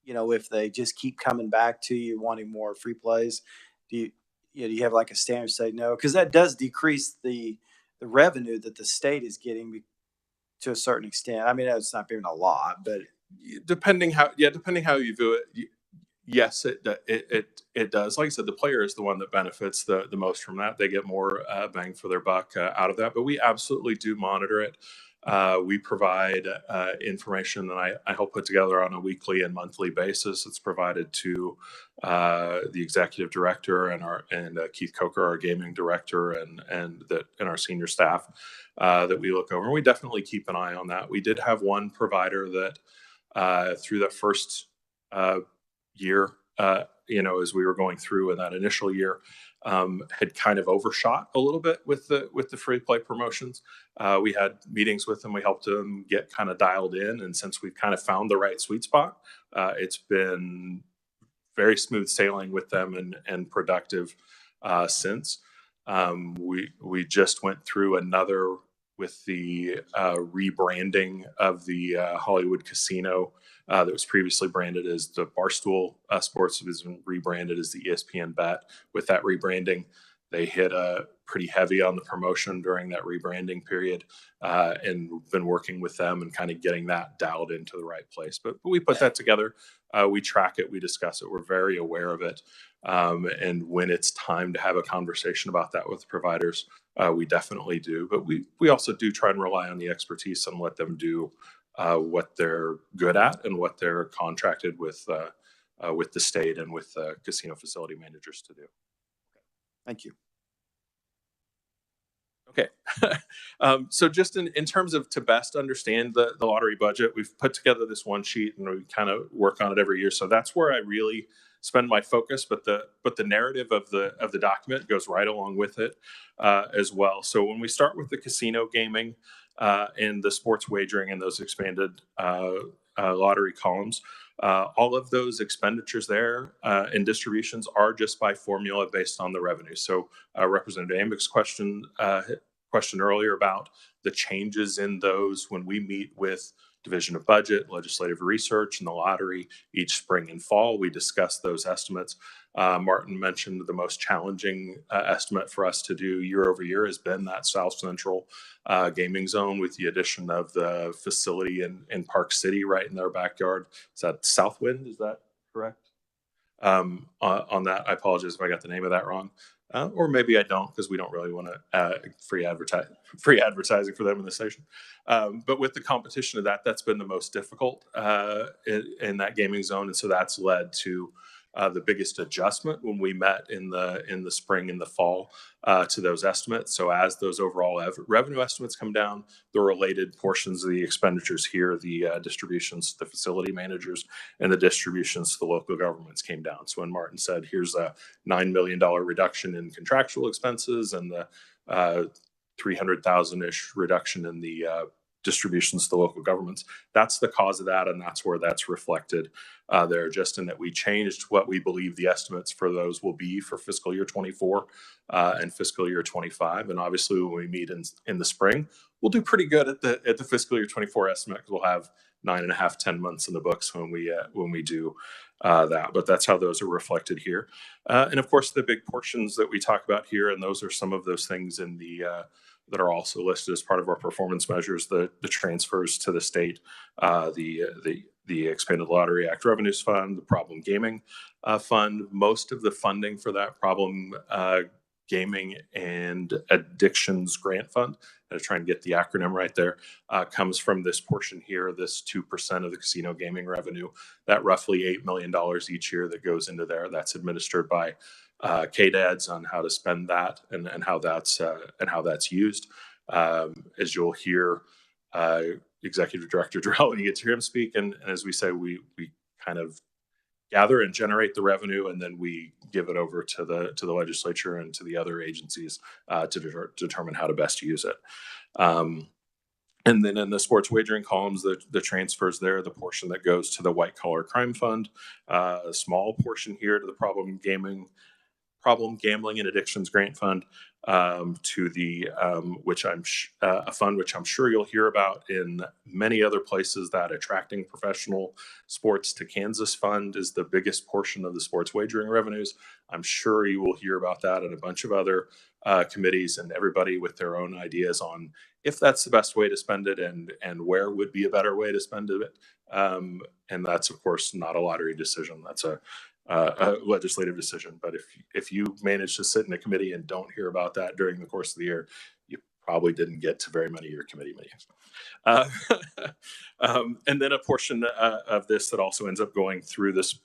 if they just keep coming back to you wanting more free plays, do you have like a standard say no? Because that does decrease the revenue that the state is getting to a certain extent. I mean, it's not being a lot, but depending how you view it, yes, it does. Like I said, the player is the one that benefits the most from that. They get more bang for their buck out of that, but we absolutely do monitor it. We provide information that I help put together on a weekly and monthly basis. It's provided to the executive director and Keith Coker, our gaming director, and our senior staff that we look over. And we definitely keep an eye on that. We did have one provider that through that first year, as we were going through in that initial year, had kind of overshot a little bit with the free play promotions. We had meetings with them. We helped them get kind of dialed in. And since we've kind of found the right sweet spot, it's been very smooth sailing with them and productive since. We just went through another with the rebranding of the Hollywood Casino that was previously branded as the Barstool Sports. It was rebranded as the ESPN Bet. With that rebranding, they hit pretty heavy on the promotion during that rebranding period, and we've been working with them and kind of getting that dialed into the right place. But we put that together. We track it. We discuss it. We're very aware of it. And when it's time to have a conversation about that with providers, we definitely do. But we also do try and rely on the expertise and let them do what they're good at and what they're contracted with the state and with casino facility managers to do. Thank you. Okay. So just in terms of to best understand the lottery budget, we've put together this one sheet and we kind of work on it every year. So that's where I really spend my focus, but the narrative of the document goes right along with it as well. So when we start with the casino gaming and the sports wagering and those expanded lottery columns, all of those expenditures there and distributions are just by formula based on the revenue. So Representative Amick's question earlier about the changes in those when we meet with Division of Budget, Legislative Research, and the lottery each spring and fall, we discuss those estimates. Martin mentioned the most challenging estimate for us to do year over year has been that South Central gaming zone with the addition of the facility in Park City right in their backyard. Is that Southwind? Is that correct? On that, I apologize if I got the name of that wrong. Or maybe I don't, because we don't really want to free advertising for them in the station. But with the competition of that's been the most difficult in that gaming zone, and so that's led to the biggest adjustment when we met in the spring and the fall to those estimates. So as those overall revenue estimates come down, the related portions of the expenditures here, the distributions to the facility managers and the distributions to the local governments came down. So when Martin said, here's a $9 million reduction in contractual expenses and the 300,000-ish reduction in the distributions to local governments. That's the cause of that, and that's where that's reflected there, just in that we changed what we believe the estimates for those will be for fiscal year 24 and fiscal year 25. And obviously, when we meet in the spring, we'll do pretty good at the fiscal year 24 estimate, because we'll have 9.5, 10 months in the books when we do that. But that's how those are reflected here. And of course, the big portions that we talk about here, and those are some of those things in the that are also listed as part of our performance measures: the transfers to the state, the Expanded Lottery Act Revenues Fund, the Problem Gaming Fund. Most of the funding for that Problem Gaming and Addictions Grant Fund, I try and get the acronym right there, comes from this portion here, this 2% of the casino gaming revenue, that roughly $8 million each year that goes into there. That's administered by KDADS on how to spend that and how that's used. As you'll hear Executive Director Durrell when you get to hear him speak, and as we say, we kind of gather and generate the revenue, and then we give it over to the legislature and to the other agencies to determine how to best use it. And then in the sports wagering columns, the transfers there, the portion that goes to the White Collar Crime Fund, a small portion here to the Problem Gambling and Addictions Grant Fund, to the a fund which I'm sure you'll hear about in many other places. That Attracting Professional Sports to Kansas Fund is the biggest portion of the sports wagering revenues. I'm sure you will hear about that in a bunch of other committees, and everybody with their own ideas on if that's the best way to spend it and where would be a better way to spend it. And that's, of course, not a lottery decision. That's a legislative decision. But if you manage to sit in a committee and don't hear about that during the course of the year, you probably didn't get to very many of your committee meetings. And then a portion of this that also ends up going through this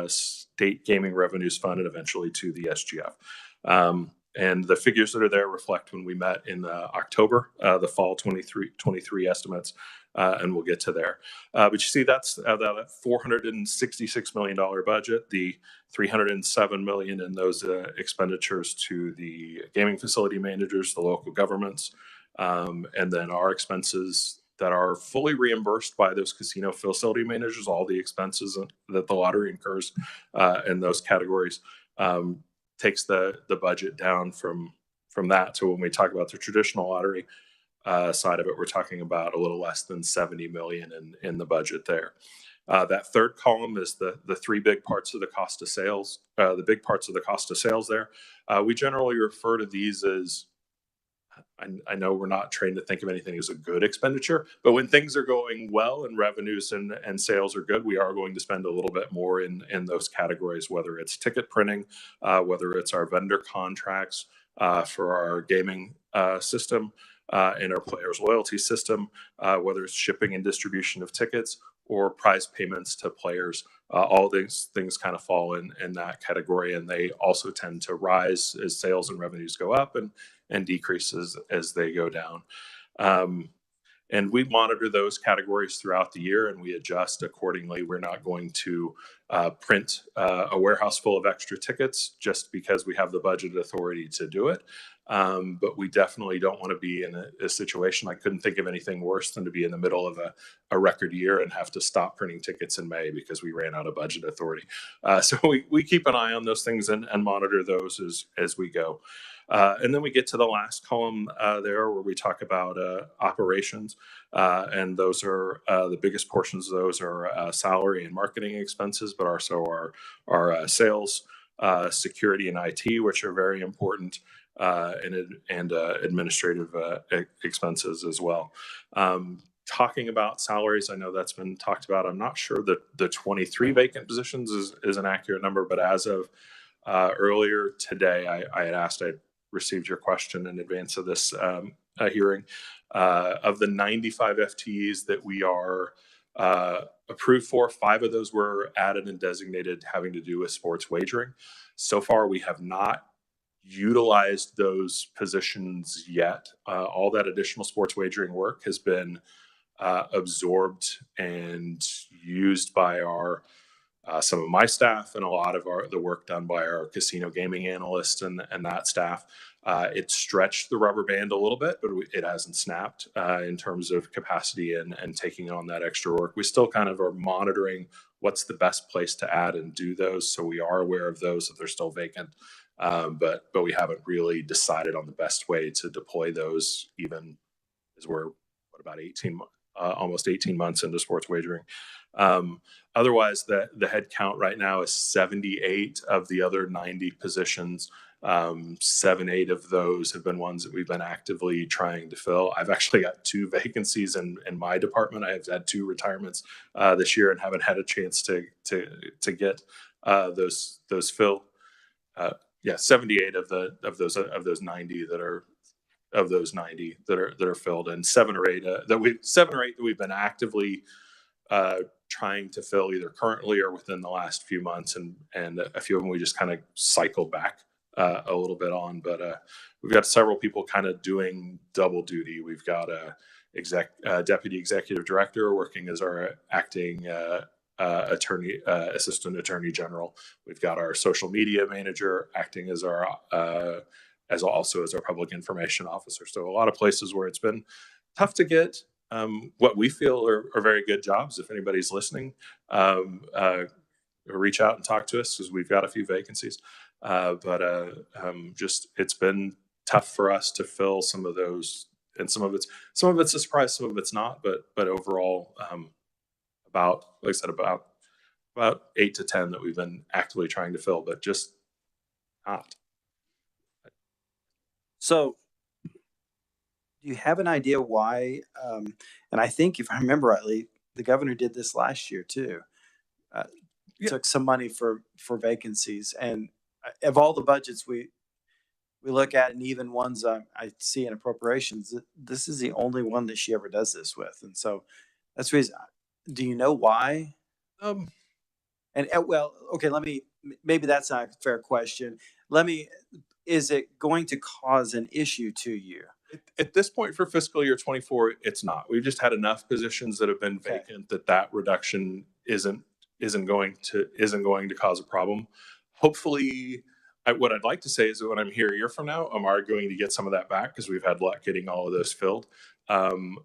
State Gaming Revenues Fund and eventually to the SGF. And the figures that are there reflect when we met in October, the fall 23 estimates. And we'll get to there. But you see, that's that $466 million budget, the $307 million in those expenditures to the gaming facility managers, the local governments, and then our expenses that are fully reimbursed by those casino facility managers, all the expenses that the lottery incurs in those categories, takes the budget down from that. So when we talk about the traditional lottery side of it, we're talking about a little less than $70 million in the budget there. That third column is the three big parts of the cost of sales. The big parts of the cost of sales there. We generally refer to these as, I know we're not trained to think of anything as a good expenditure, but when things are going well and revenues and sales are good, we are going to spend a little bit more in those categories, whether it's ticket printing, whether it's our vendor contracts for our gaming system, in our players' loyalty system, whether it's shipping and distribution of tickets or prize payments to players. All these things kind of fall in that category, and they also tend to rise as sales and revenues go up and decrease as they go down. And we monitor those categories throughout the year, and we adjust accordingly. We're not going to print a warehouse full of extra tickets just because we have the budget authority to do it. But we definitely don't want to be in a situation. I couldn't think of anything worse than to be in the middle of a record year and have to stop printing tickets in May because we ran out of budget authority. So we keep an eye on those things and monitor those as we go. And then we get to the last column there where we talk about operations. And those are the biggest portions of those are salary and marketing expenses, but also our sales, security, and IT, which are very important, and administrative expenses as well. Talking about salaries, I know that's been talked about. I'm not sure that the 23 vacant positions is an accurate number, but as of earlier today, I had asked, I received your question in advance of this hearing. Of the 95 FTEs that we are approved for, 5 of those were added and designated having to do with sports wagering. So far, we have not utilized those positions yet. All that additional sports wagering work has been absorbed and used by our some of my staff and a lot of the work done by our casino gaming analysts and that staff. It stretched the rubber band a little bit, but it hasn't snapped in terms of capacity and taking on that extra work. We still kind of are monitoring what's the best place to add and do those. So we are aware of those if they're still vacant. But we haven't really decided on the best way to deploy those, even as we're about almost 18 months into sports wagering. Otherwise, the head count right now is 78 of the other 90 positions. 8 of those have been ones that we've been actively trying to fill. I've actually got 2 vacancies in my department. I have had 2 retirements this year and haven't had a chance to get those filled. 78 of those 90 that are filled, and 7 or 8 that we've been actively trying to fill either currently or within the last few months, and a few of them we just kind of cycled back a little bit on. But we've got several people kind of doing double duty. We've got a deputy executive director working as our acting assistant attorney general. We've got our social media manager acting as our also as our public information officer. So a lot of places where it's been tough to get what we feel are very good jobs. If anybody's listening, reach out and talk to us, because we've got a few vacancies. Just it's been tough for us to fill some of those, and some of it's a surprise, some of it's not. But overall, about 8 to 10 that we've been actively trying to fill, but just not. So, do you have an idea why? And I think, if I remember rightly, the governor did this last year too. Took some money for vacancies, and of all the budgets we look at, and even ones I see in appropriations, this is the only one that she ever does this with. And so that's the reason. Do you know why? Well, okay, maybe that's not a fair question. Is it going to cause an issue to you? At this point for fiscal year 24, it's not. We've just had enough positions that have been vacant that reduction isn't going to cause a problem. Hopefully, what I'd like to say is that when I'm here a year from now, I'm going to get some of that back, because we've had luck getting all of those filled. I'm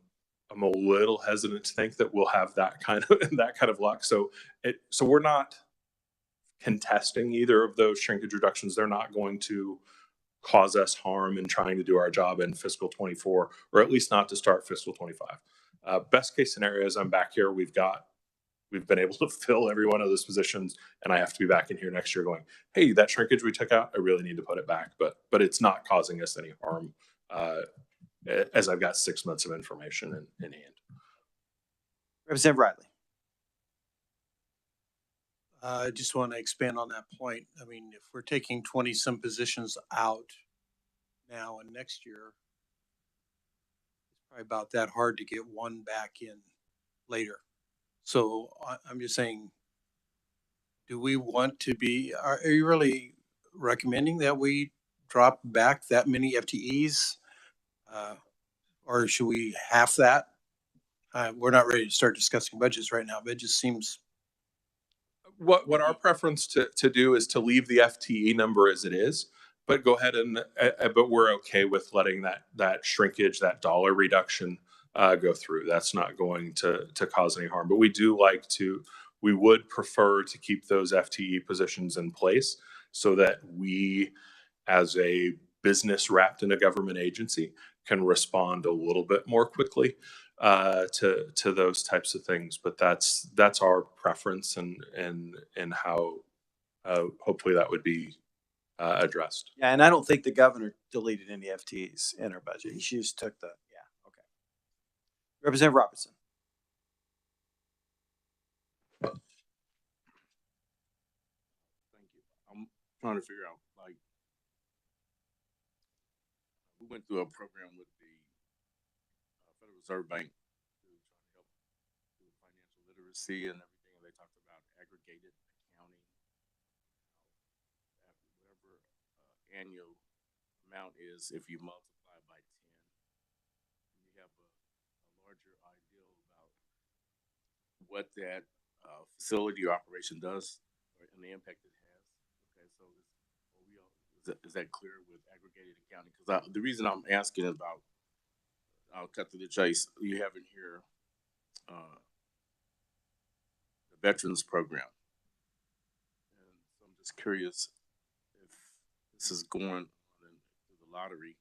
a little hesitant to think that we'll have that kind of luck. So we're not contesting either of those shrinkage reductions. They're not going to cause us harm in trying to do our job in fiscal 24, or at least not to start fiscal 25. Best case scenario is I'm back here. We've been able to fill every one of those positions, and I have to be back in here next year going, hey, that shrinkage we took out, I really need to put it back. But it's not causing us any harm, as I've got 6 months of information in hand. Representative Riley. I just want to expand on that point. I mean, if we're taking 20 some positions out now and next year, it's probably about that hard to get one back in later. So I'm just saying, do we want to be, are you really recommending that we drop back that many FTEs? Or should we half that? We're not ready to start discussing budgets right now, but it just seems. What our preference to do is to leave the FTE number as it is, but go ahead but we're okay with letting that shrinkage, that dollar reduction go through. That's not going to cause any harm. But we would prefer to keep those FTE positions in place, so that we, as a business wrapped in a government agency, can respond a little bit more quickly to those types of things. But that's our preference, and how hopefully that would be addressed. Yeah, and I don't think the governor deleted any FTEs in her budget. She just took okay. Representative Robertson. Thank you. I'm trying to figure out, we went through a program with the Federal Reserve Bank to try to help with financial literacy and everything. They talked about aggregated accounting, whatever annual amount is, if you multiply by 10, you have a larger idea about what that facility or operation does and the impact it has. Okay, so Is that clear with aggregated accounting? Because the reason I'm asking is about, I'll cut to the chase. You have in here the veterans program. And so I'm just curious if this is going on to the lottery.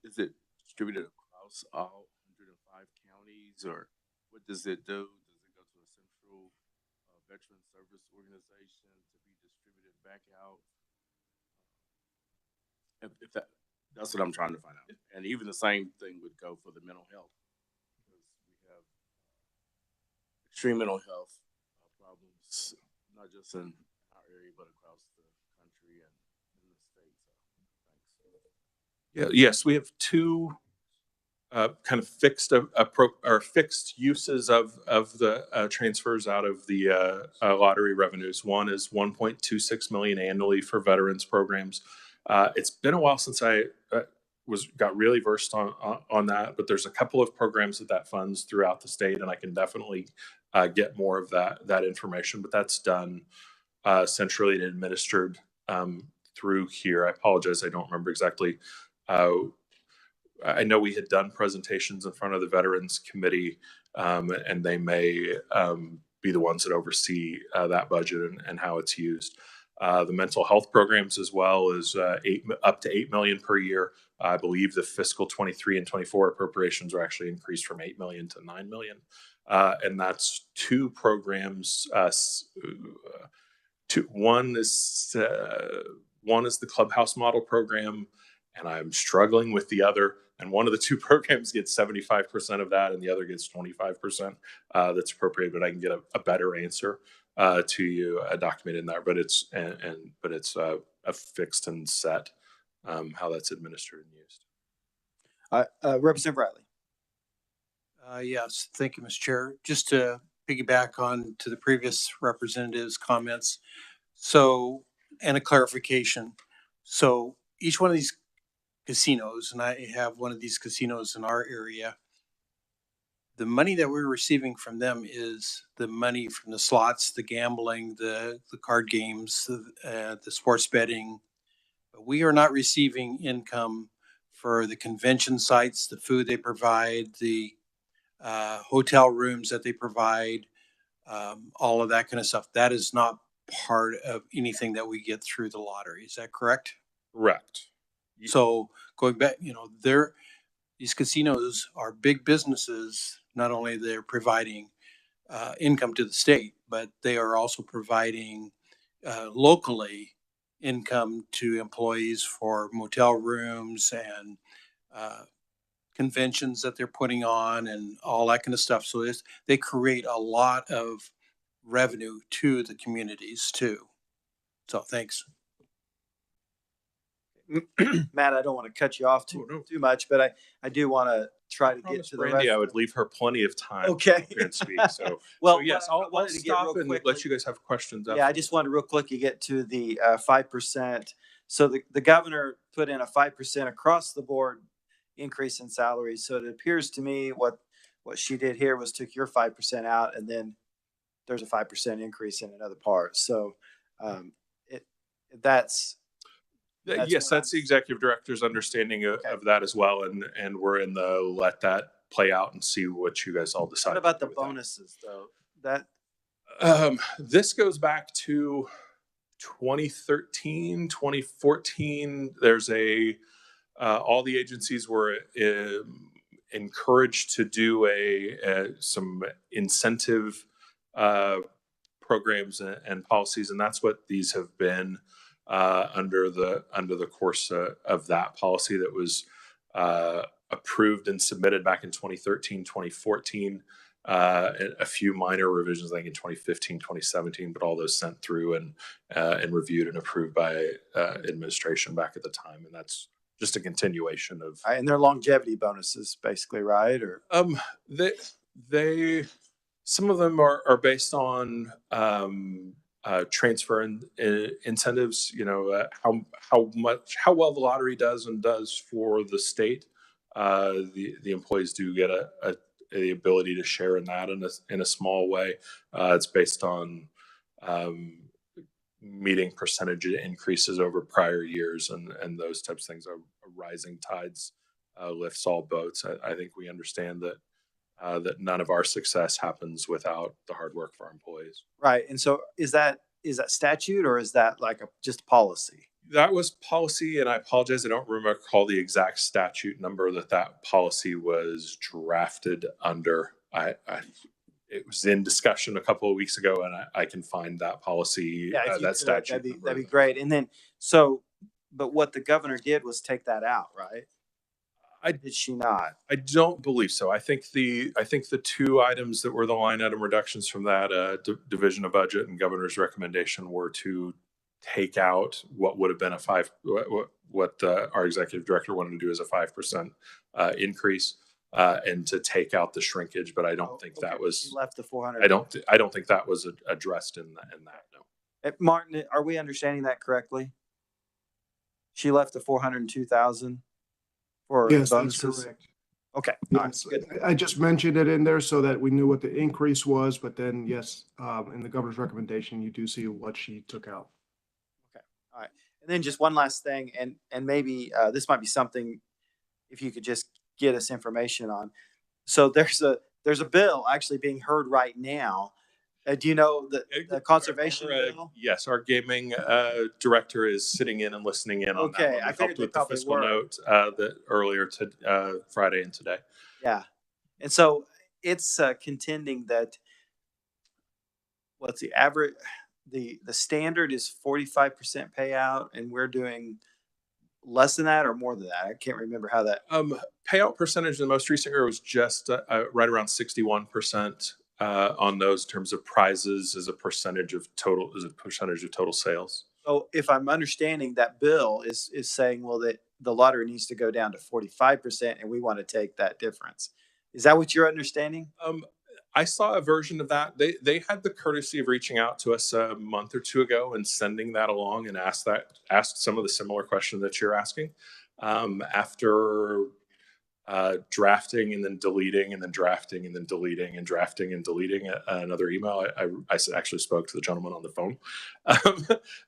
Is it distributed across all 105 counties, or what does it do? Does it go to a central veteran service organization to be distributed back out? If that's what I'm trying to find out. And even the same thing would go for the mental health, because we have extreme mental health problems, not just in our area, but across the country and in the state. So, thanks. Yeah, yes, we have two kind of fixed uses of the transfers out of the lottery revenues. One is 1.26 million annually for veterans programs. It's been a while since I got really versed on that, but there's a couple of programs that funds throughout the state, and I can definitely get more of that information. But that's done centrally and administered through here. I apologize, I don't remember exactly. I know we had done presentations in front of the Veterans Committee, and they may be the ones that oversee that budget and how it's used. The mental health programs as well is up to $8 million per year. I believe the fiscal 23 and 24 appropriations are actually increased from 8 million to 9 million. And that's two programs. One is the Clubhouse Model program, and I'm struggling with the other. And one of the two programs gets 75% of that, and the other gets 25%. That's appropriate, but I can get a better answer to you documented in there. But it's a fixed and set how that's administered and used. Representative Riley. Yes, thank you, Mr. Chair. Just to piggyback on to the previous representative's comments. So, and a clarification. So each one of these casinos, and I have one of these casinos in our area, the money that we're receiving from them is the money from the slots, the gambling, the card games, the sports betting. But we are not receiving income for the convention sites, the food they provide, the hotel rooms that they provide, all of that kind of stuff. That is not part of anything that we get through the lottery. Is that correct? Correct. So going back, these casinos are big businesses. Not only they're providing income to the state, but they are also providing locally income to employees for motel rooms and conventions that they're putting on and all that kind of stuff. So they create a lot of revenue to the communities too. So thanks. Matt, I don't want to cut you off too much, but I do want to try to get to the Brandy, rest. I would leave her plenty of time. Okay. To speak. So, well, so yes, I'll stop and let you guys have questions. Yeah, I just wanted real quick to get to the 5%. So the governor put in a 5% across the board increase in salaries. So it appears to me what she did here was took your 5% out, and then there's a 5% increase in another part. So that's yes, that's the executive director's understanding of that as well, and we're in the let that play out and see what you guys all decide. What about the bonuses though? This goes back to 2013, 2014. There's all the agencies were encouraged to do some incentive programs and policies, and that's what these have been under the course of that policy that was approved and submitted back in 2013, 2014. A few minor revisions, I think in 2015, 2017, but all those sent through and reviewed and approved by administration back at the time, and that's just a continuation of. And their longevity bonuses, basically, right? Or they some of them are based on transfer incentives. How well the lottery does for the state. The employees do get the ability to share in that in a small way. It's based on meeting percentage increases over prior years and those types of things. A rising tides lifts all boats. I think we understand that that none of our success happens without the hard work of our employees. Right. And so is that statute, or is that like just policy? That was policy, and I apologize, I don't recall the exact statute number that policy was drafted under. It was in discussion a couple of weeks ago, and I can find that policy, Yeah, if you that could, statute. that'd be great. And then, but what the governor did was take that out, right? Did she not? I don't believe so. I think the two items that were the line item reductions from that division of budget and governor's recommendation were to take out what would have been what our executive director wanted to do as a 5% increase, and to take out the shrinkage. But I don't think that was. She left the 400. I don't think that was addressed in that. No. Martin, are we understanding that correctly? She left the 402,000 for Yes, bonuses. that's correct. Okay. Yes, I just mentioned it in there so that we knew what the increase was, but then yes, in the governor's recommendation, you do see what she took out. Okay. All right. And then just one last thing, and maybe this might be something if you could just get us information on. So there's a bill actually being heard right now. Do you know the conservation bill? Yes, our gaming director is sitting in and listening in on that. Okay, one. I figured with they the probably fiscal were. note that earlier to Friday and today. Yeah, and so it's contending that what's the average? The standard is 45% payout, and we're doing less than that or more than that. I can't remember how that payout percentage in the most recent year was just right around 61%. On those terms of prizes as a percentage of total sales. So if I'm understanding, that bill is saying, well, that the lottery needs to go down to 45%, and we want to take that difference. Is that what you're understanding? I saw a version of that. They had the courtesy of reaching out to us a month or two ago and sending that along and asked some of the similar questions that you're asking. After drafting and then deleting and then drafting and then deleting and drafting and deleting another email, I actually spoke to the gentleman on the phone,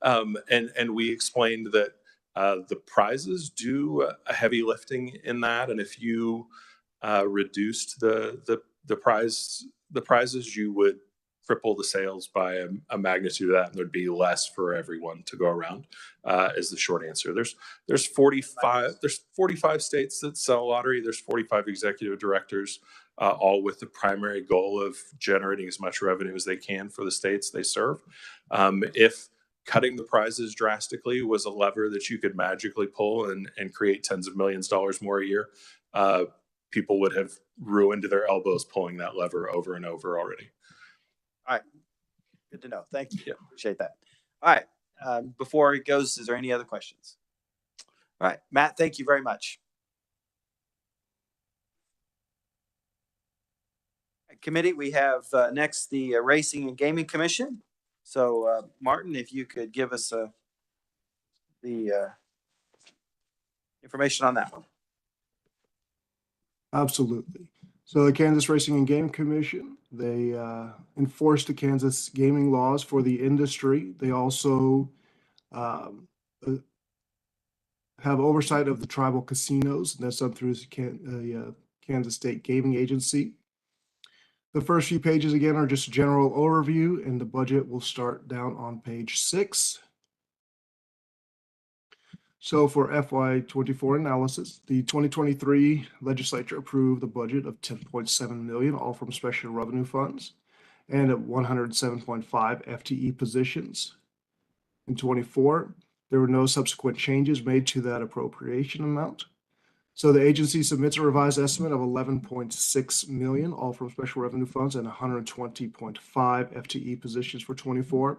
and we explained that the prizes do a heavy lifting in that, and if you reduced the prizes, you would triple the sales by a magnitude of that, and there'd be less for everyone to go around. Is the short answer. There's 45 states that sell lottery. There's 45 executive directors, all with the primary goal of generating as much revenue as they can for the states they serve. If cutting the prizes drastically was a lever that you could magically pull and create tens of millions of dollars more a year, people would have ruined their elbows pulling that lever over and over already. All right. Good to know. Thank you. Yeah. Appreciate that. All right. Before it goes, is there any other questions? All right. Matt, thank you very much. Committee, we have next the Racing and Gaming Commission. So, Martin, if you could give us the information on that one. Absolutely. So the Kansas Racing and Game Commission, they enforce the Kansas gaming laws for the industry. They also have oversight of the tribal casinos. That's done through the Kansas State Gaming Agency. The first few pages, again, are just a general overview, and the budget will start down on page 6. So for FY24 analysis, the 2023 legislature approved a budget of $10.7 million, all from special revenue funds, and at 107.5 FTE positions. In 24, there were no subsequent changes made to that appropriation amount. So the agency submits a revised estimate of $11.6 million, all from special revenue funds, and 120.5 FTE positions for 24.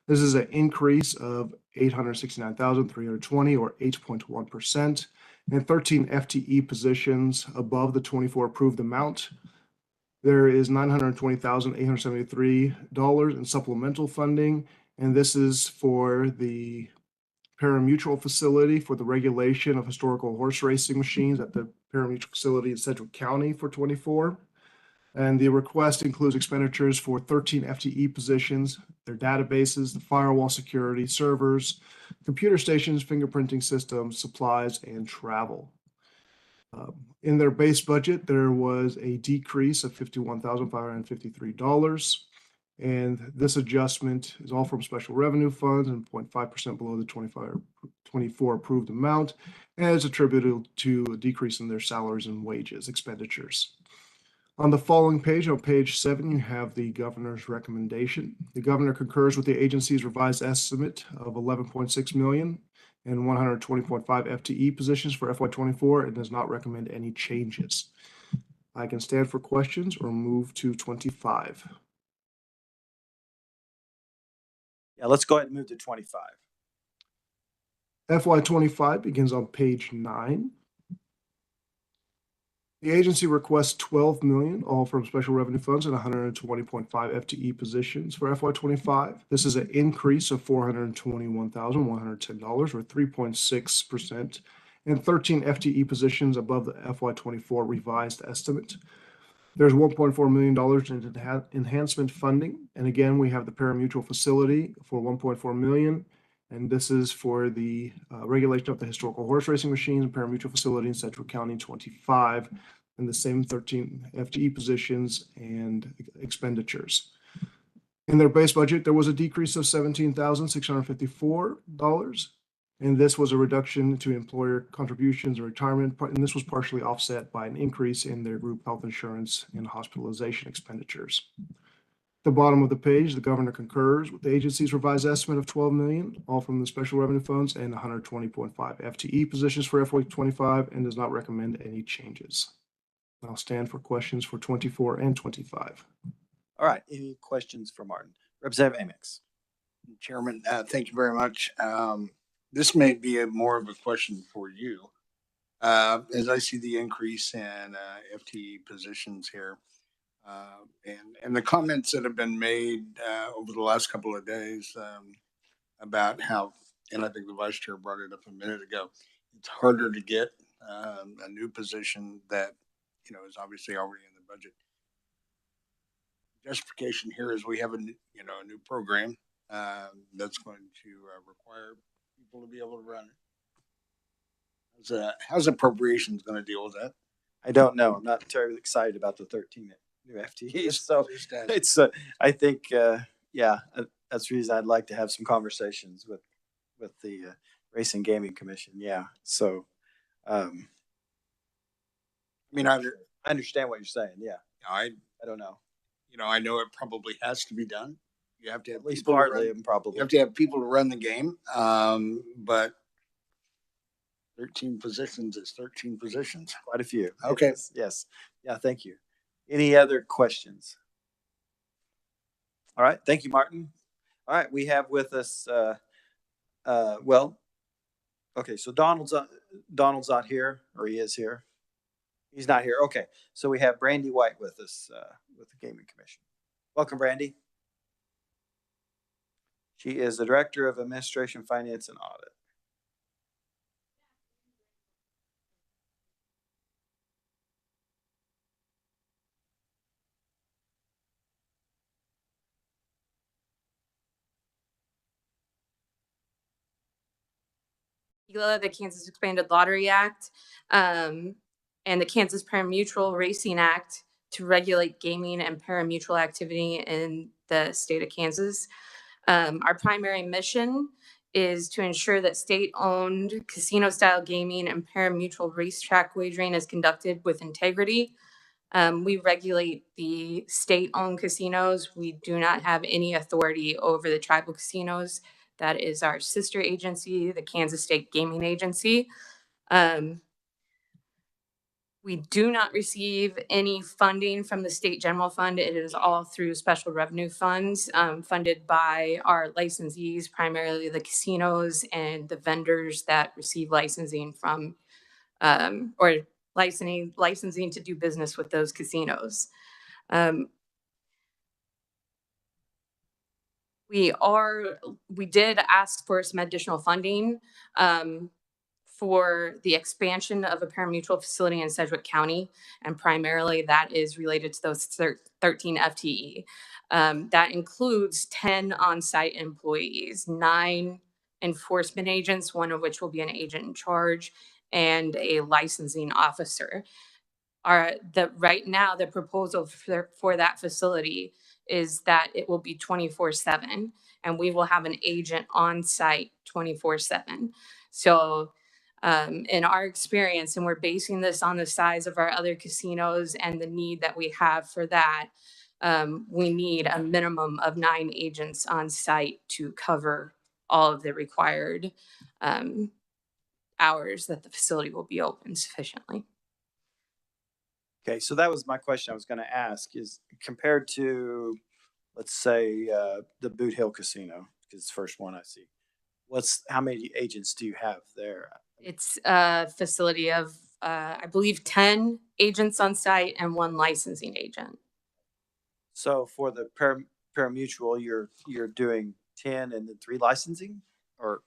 This is an increase of 869,320, or 8.1%, and 13 FTE positions above the 24 approved amount. There is $920,873 in supplemental funding, and this is for the parimutuel facility for the regulation of historical horse racing machines at the parimutuel facility in Central County for 24. And the request includes expenditures for 13 FTE positions, their databases, the firewall security, servers, computer stations, fingerprinting systems, supplies, and travel. In their base budget, there was a decrease of $51,553. And this adjustment is all from special revenue funds and 0.5% below the 24 approved amount, and is attributed to a decrease in their salaries and wages expenditures. On the following page, on page 7, you have the governor's recommendation. The governor concurs with the agency's revised estimate of 11.6 million and 120.5 FTE positions for FY24 and does not recommend any changes. I can stand for questions or move to 25. Yeah, let's go ahead and move to 25. FY25 begins on page 9. The agency requests 12 million, all from special revenue funds, and 120.5 FTE positions for FY25. This is an increase of $421,110, or 3.6%, and 13 FTE positions above the FY24 revised estimate. There's $1.4 million in enhancement funding, and again, we have the parimutuel facility for $1.4 million. And this is for the regulation of the historical horse racing machines and parimutuel facility in Central County 25, and the same 13 FTE positions and expenditures. In their base budget, there was a decrease of $17,654, and this was a reduction to employer contributions and retirement, and this was partially offset by an increase in their group health insurance and hospitalization expenditures. The bottom of the page, the governor concurs with the agency's revised estimate of 12 million, all from the special revenue funds, and 120.5 FTE positions for FY25, and does not recommend any changes. I'll stand for questions for 24 and 25. All right, any questions for Martin? Representative Amix. Chairman, thank you very much. This may be more of a question for you. As I see the increase in FTE positions here, and the comments that have been made over the last couple of days about how, and I think the vice chair brought it up a minute ago, it's harder to get a new position that, is obviously already in the budget. Justification here is we have a new program that's going to require people to be able to run it. How's appropriations going to deal with that? I don't know. I'm not terribly excited about the 13 new FTEs. So it's, I think, that's the reason I'd like to have some conversations with the Racing Gaming Commission. Yeah. So, I mean, I understand what you're saying. Yeah. I don't know. I know it probably has to be done. You have to have at least partly, probably. You have to have people to run the game. But 13 positions is 13 positions. Quite a few. Okay. Yes. Yeah. Thank you. Any other questions? All right. Thank you, Martin. All right. We have with us, okay. So Donald's not here, or he is here. He's not here. Okay. So we have Brandy White with us with the Gaming Commission. Welcome, Brandy. She is the Director of Administration, Finance, and Audit. The Kansas Expanded Lottery Act, and the Kansas Parimutuel Racing Act to regulate gaming and parimutuel activity in the state of Kansas. Our primary mission is to ensure that state-owned casino-style gaming and parimutuel racetrack wagering is conducted with integrity. We regulate the state-owned casinos. We do not have any authority over the tribal casinos. That is our sister agency, the Kansas State Gaming Agency. We do not receive any funding from the state general fund. It is all through special revenue funds funded by our licensees, primarily the casinos and the vendors that receive licensing from or licensing to do business with those casinos. We did ask for some additional funding for the expansion of a parimutuel facility in Sedgwick County, and primarily that is related to those 13 FTE. That includes 10 on-site employees, 9 enforcement agents, one of which will be an agent in charge, and a licensing officer. Right now, the proposal for that facility is that it will be 24/7, and we will have an agent on site 24/7. So in our experience, and we're basing this on the size of our other casinos and the need that we have for that, we need a minimum of 9 agents on site to cover all of the required hours that the facility will be open sufficiently. Okay, so that was my question I was going to ask is compared to, let's say, the Boot Hill Casino, because it's the first one I see. How many agents do you have there? It's a facility of, I believe, 10 agents on site and 1 licensing agent. So for the parimutuel, you're doing 10 and then 3 licensing, or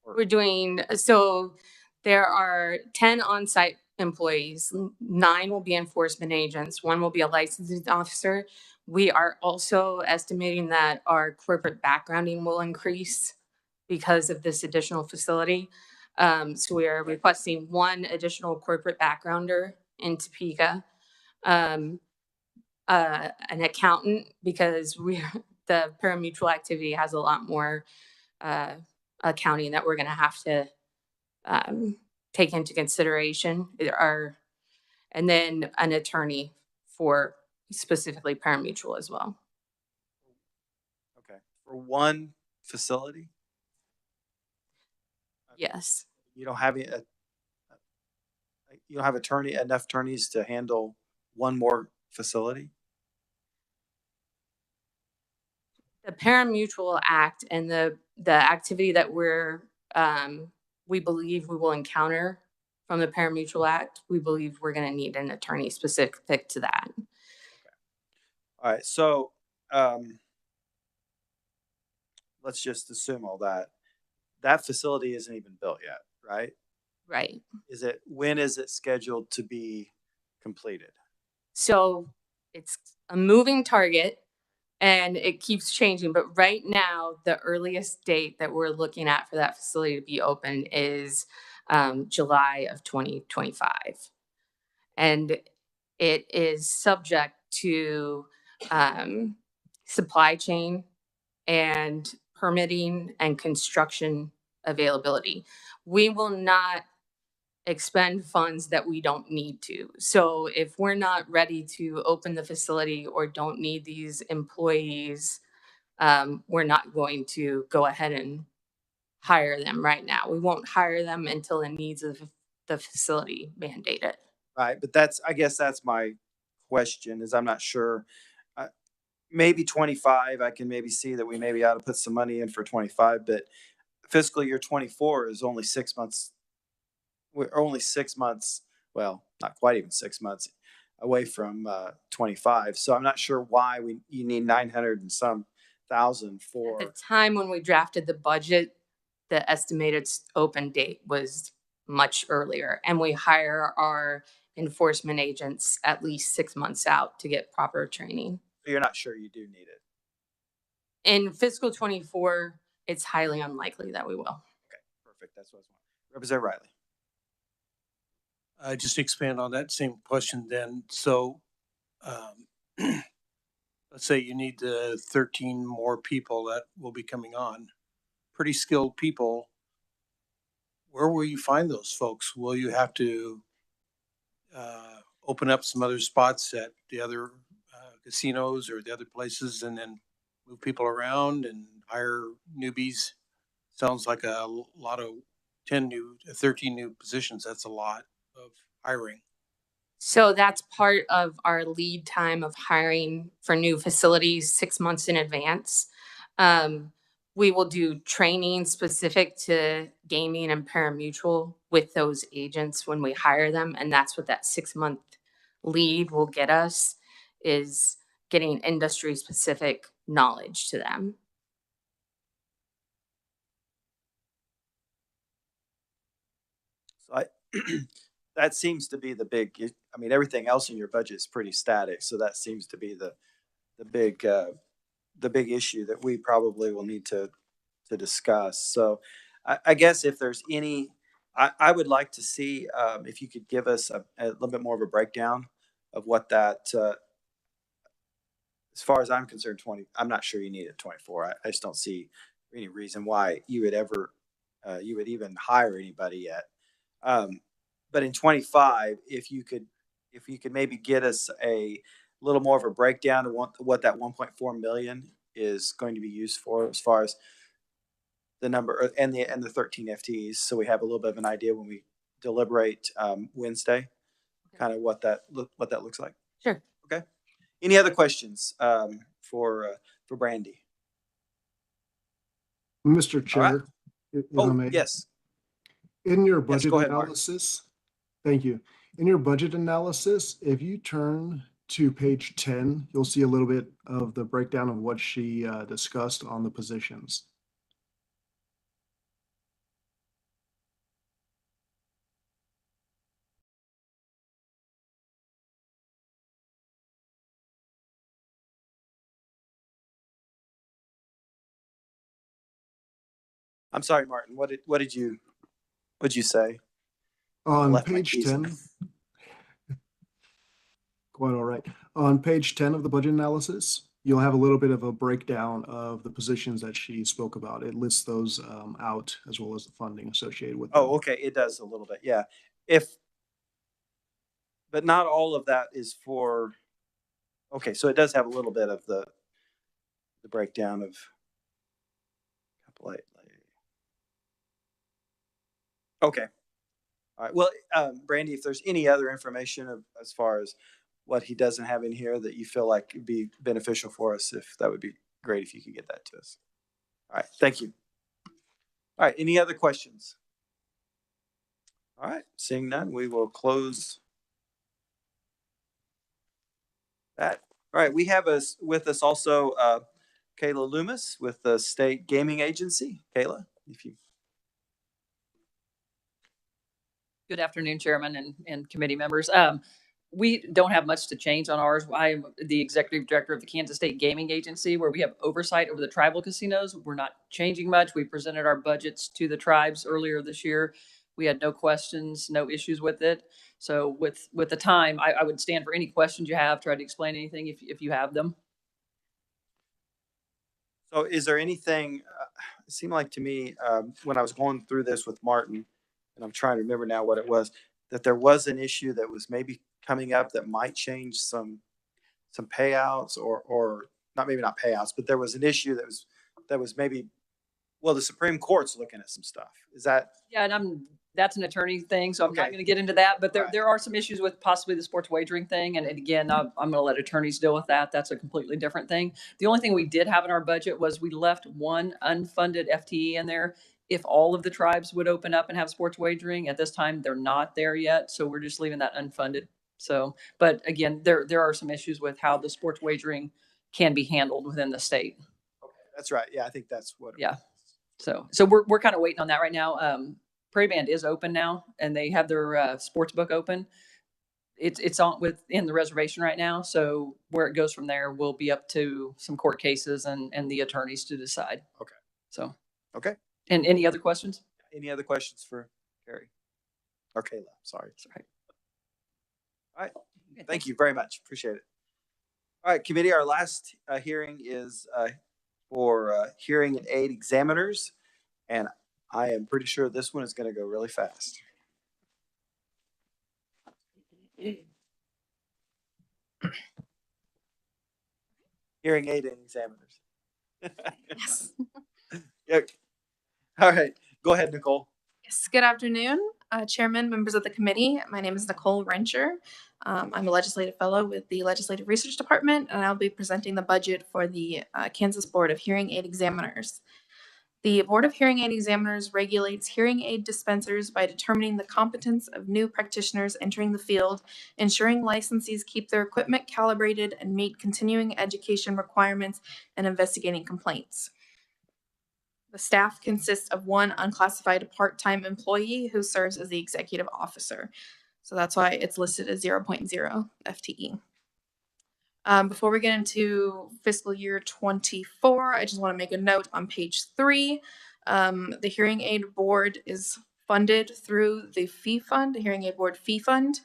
We're doing, so there are 10 on-site employees, 9 will be enforcement agents, 1 will be a licensing officer. We are also estimating that our corporate backgrounding will increase because of this additional facility. So we are requesting 1 additional corporate backgrounder in Topeka, an accountant, because the parimutuel activity has a lot more accounting that we're going to have to take into consideration, and then an attorney for specifically parimutuel as well. okay, for 1 facility? Yes. You don't have enough attorneys to handle 1 more facility? The Parimutuel Act and the activity that we believe we will encounter from the Parimutuel Act, we believe we're going to need an attorney specific to that. Okay. All right, so let's just assume all that. That facility isn't even built yet, right? Right. When is it scheduled to be completed? So it's a moving target and it keeps changing, but right now the earliest date that we're looking at for that facility to be open is July of 2025. And it is subject to supply chain and permitting and construction availability. We will not expend funds that we don't need to. So if we're not ready to open the facility or don't need these employees, we're not going to go ahead and hire them right now. We won't hire them until the needs of the facility mandate it. Right, but I guess that's my question, is I'm not sure. Maybe 25, I can maybe see that we maybe ought to put some money in for 25, but fiscal year 24 is only 6 months. We're only 6 months, well, not quite even 6 months away from 25. So I'm not sure why you need 900 and some thousand for. At the time when we drafted the budget, the estimated open date was much earlier, and we hire our enforcement agents at least 6 months out to get proper training. You're not sure you do need it? In fiscal 24, it's highly unlikely that we will. Okay, perfect. That's what I was wondering. Representative Riley. Just to expand on that same question then. So let's say you need 13 more people that will be coming on. Pretty skilled people. Where will you find those folks? Will you have to open up some other spots at the other casinos or the other places and then move people around and hire newbies? Sounds like a lot of 13 new positions. That's a lot of hiring. So that's part of our lead time of hiring for new facilities 6 months in advance. We will do training specific to gaming and parimutuel with those agents when we hire them. And that's what that 6 month lead will get us, is getting industry specific knowledge to them. that seems to be the big, I mean, everything else in your budget is pretty static. So that seems to be the big, the big issue that we probably will need to discuss. So I guess if there's any, I would like to see if you could give us a little bit more of a breakdown of what that, as far as I'm concerned, 20, I'm not sure you need it 24. I just don't see any reason why you would ever, you would even hire anybody yet. But in 25, if you could maybe get us a little more of a breakdown of what that 1.4 million is going to be used for, as far as the number and the 13 FTEs, so we have a little bit of an idea when we deliberate Wednesday, kind of what that looks like. Sure. Okay. Any other questions for Brandy? Mr. All right. Chair, if I Oh, may. yes. In your Yes, budget go ahead, Mark. analysis, thank you. In your budget analysis, if you turn to page 10, you'll see a little bit of the breakdown of what she discussed on the positions. I'm sorry, Martin. What did you say? I On left my page keys. 10, quite all right. On page 10 of the budget analysis, you'll have a little bit of a breakdown of the positions that she spoke about. It lists those out, as well as the funding associated with them. Oh, okay. It does a little bit. Yeah. But not all of that is for, okay. So it does have a little bit of the breakdown of. Okay. All right. Well, Brandy, if there's any other information as far as what he doesn't have in here that you feel like would be beneficial for us, if that would be great if you could get that to us. All right. Thank you. All right. Any other questions? All right. Seeing none, we will close that. All right. We have with us also Kayla Loomis with the State Gaming Agency. Kayla, if you. Good afternoon, Chairman and committee members. We don't have much to change on ours. I am the executive director of the Kansas State Gaming Agency, where we have oversight over the tribal casinos. We're not changing much. We presented our budgets to the tribes earlier this year. We had no questions, no issues with it. So with the time, I would stand for any questions you have, try to explain anything if you have them. So is there anything, it seemed like to me, when I was going through this with Martin, and I'm trying to remember now what it was, that there was an issue that was maybe coming up that might change some payouts or not payouts, but there was an issue that was maybe, well, the Supreme Court's looking at some stuff. Is that? Yeah, and that's an attorney thing, so I'm not Okay. going to get into that. But Right. there are some issues with possibly the sports wagering thing, and again, I'm going to let attorneys deal with that. That's a completely different thing. The only thing we did have in our budget was we left one unfunded FTE in there. If all of the tribes would open up and have sports wagering, at this time they're not there yet, so we're just leaving that unfunded. So, but again, there are some issues with how the sports wagering can be handled within the state. Okay, that's right. Yeah, I think that's what. Yeah. So we're kind of waiting on that right now. Prairie Band is open now, and they have their sports book open. It's on within the reservation right now. So where it goes from there will be up to some court cases and the attorneys to decide. Okay. So. Okay. And any other questions? Any other questions for Carrie? Or Kayla, sorry. Sorry. All right. Thank you very much. Appreciate it. All right, committee, our last hearing is for hearing aid examiners. And I am pretty sure this one is going to go really fast. Hearing aid examiners. Yes. Yeah. All right. Go ahead, Nicole. Yes. Good afternoon, Chairman, members of the committee. My name is Nicole Rencher. I'm a legislative fellow with the Legislative Research Department, and I'll be presenting the budget for the Kansas Board of Hearing Aid Examiners. The Board of Hearing Aid Examiners regulates hearing aid dispensers by determining the competence of new practitioners entering the field, ensuring licensees keep their equipment calibrated and meet continuing education requirements, and investigating complaints. The staff consists of one unclassified part-time employee who serves as the executive officer. So that's why it's listed as 0.0 FTE. Before we get into fiscal year 24, I just want to make a note on page 3. The hearing aid board is funded through the fee fund, the hearing aid board fee fund.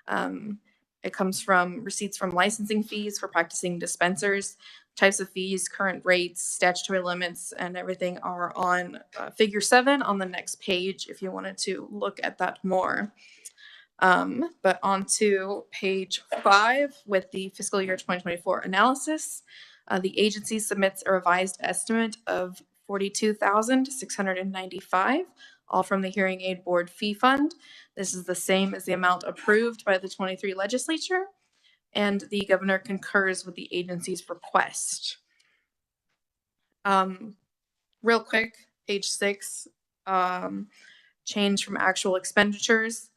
It comes from receipts from licensing fees for practicing dispensers. Types of fees, current rates, statutory limits, and everything are on figure 7 on the next page if you wanted to look at that more. But on to page 5 with the fiscal year 2024 analysis. The agency submits a revised estimate of $42,695, all from the hearing aid board fee fund. This is the same as the amount approved by the 23 legislature, and the governor concurs with the agency's request. Real quick, page 6, change from actual expenditures.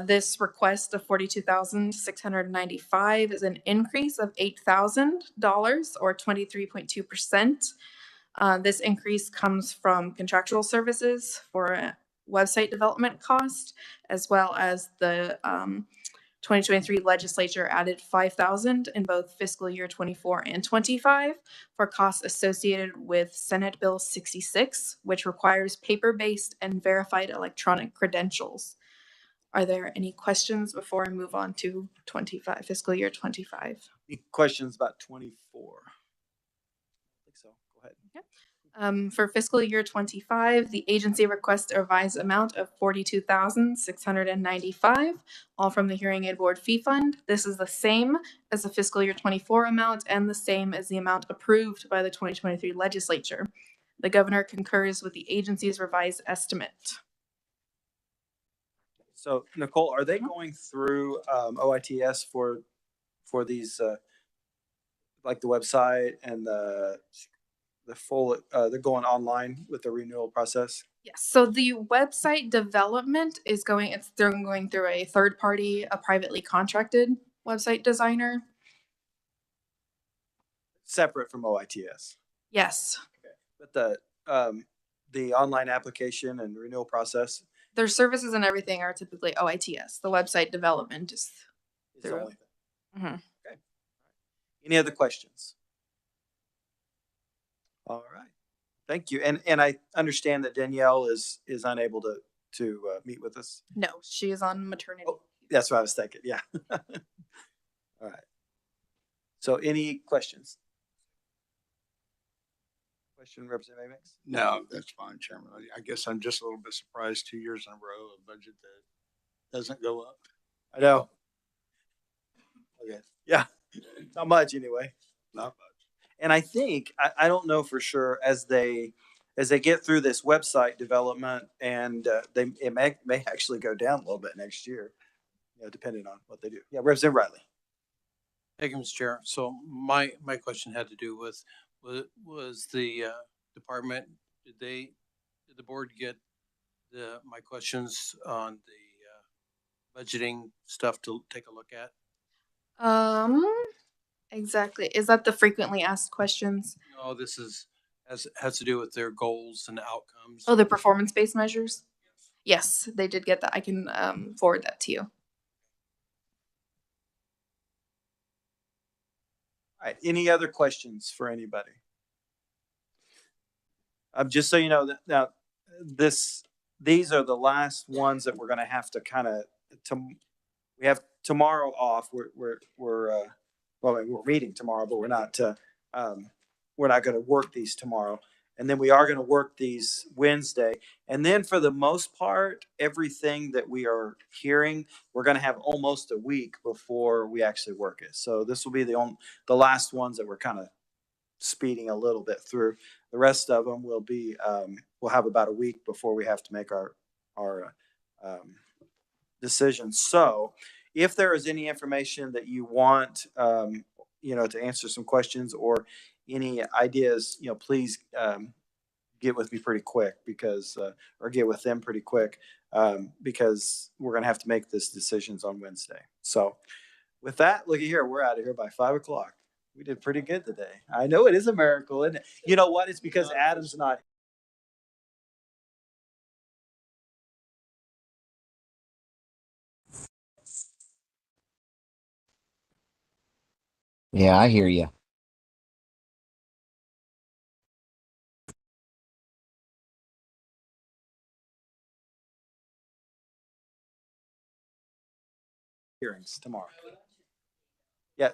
This request of $42,695 is an increase of $8,000 or 23.2%. This increase comes from contractual services for website development cost, as well as the 2023 legislature added $5,000 in both fiscal year 24 and 25 for costs associated with Senate Bill 66, which requires paper-based and verified electronic credentials. Are there any questions before I move on to fiscal year 25? Any questions about 24? I think so. Go ahead. Okay. For fiscal year 25, the agency requests a revised amount of $42,695, all from the hearing aid board fee fund. This is the same as the fiscal year 24 amount and the same as the amount approved by the 2023 legislature. The governor concurs with the agency's revised estimate. So Nicole, are they going through OITS for these, like the website and the full, they're going online with the renewal process? Yes. So the website development is going through a third party, a privately contracted website designer. Separate from OITS? Yes. Okay. But the online application and renewal process? Their services and everything are typically OITS. The website development is the only thing. Mm-hmm. Okay. Any other questions? All right. Thank you. And I understand that Danielle is unable to meet with us. No, she is on maternity. Oh, that's what I was thinking. Yeah. All right. So any questions? Question, Representative Mix? No, that's fine, Chairman. I guess I'm just a little bit surprised 2 years in a row, a budget that doesn't go up. I know. Okay. Yeah. Not much anyway. Not much. And I think, I don't know for sure, as they get through this website development, and it may actually go down a little bit next year, depending on what they do. Yeah, Representative Riley. Thank you, Mr. Chair. So my question had to do with was the department, did the board get my questions on the budgeting stuff to take a look at? Exactly. Is that the frequently asked questions? No, this has to do with their goals and outcomes. Oh, the performance-based measures? Yes, they did get that. I can forward that to you. All right. Any other questions for anybody? Just so you know, that now these are the last ones that we're going to have to kind of. We have tomorrow off. We're meeting tomorrow, but we're not going to work these tomorrow. And then we are going to work these Wednesday. And then for the most part, everything that we are hearing, we're going to have almost a week before we actually work it. So this will be the last ones that we're kind of speeding a little bit through. The rest of them will be, we'll have about a week before we have to make our decisions. So if there is any information that you want, to answer some questions or any ideas, please get with me pretty quick or get with them pretty quick because we're going to have to make these decisions on Wednesday. So with that, looky here, we're out of here by 5 o'clock. We did pretty good today. I know it is a miracle, isn't it? You know what? It's because Adam's not Yeah, I hear you. Hearings tomorrow. Yeah,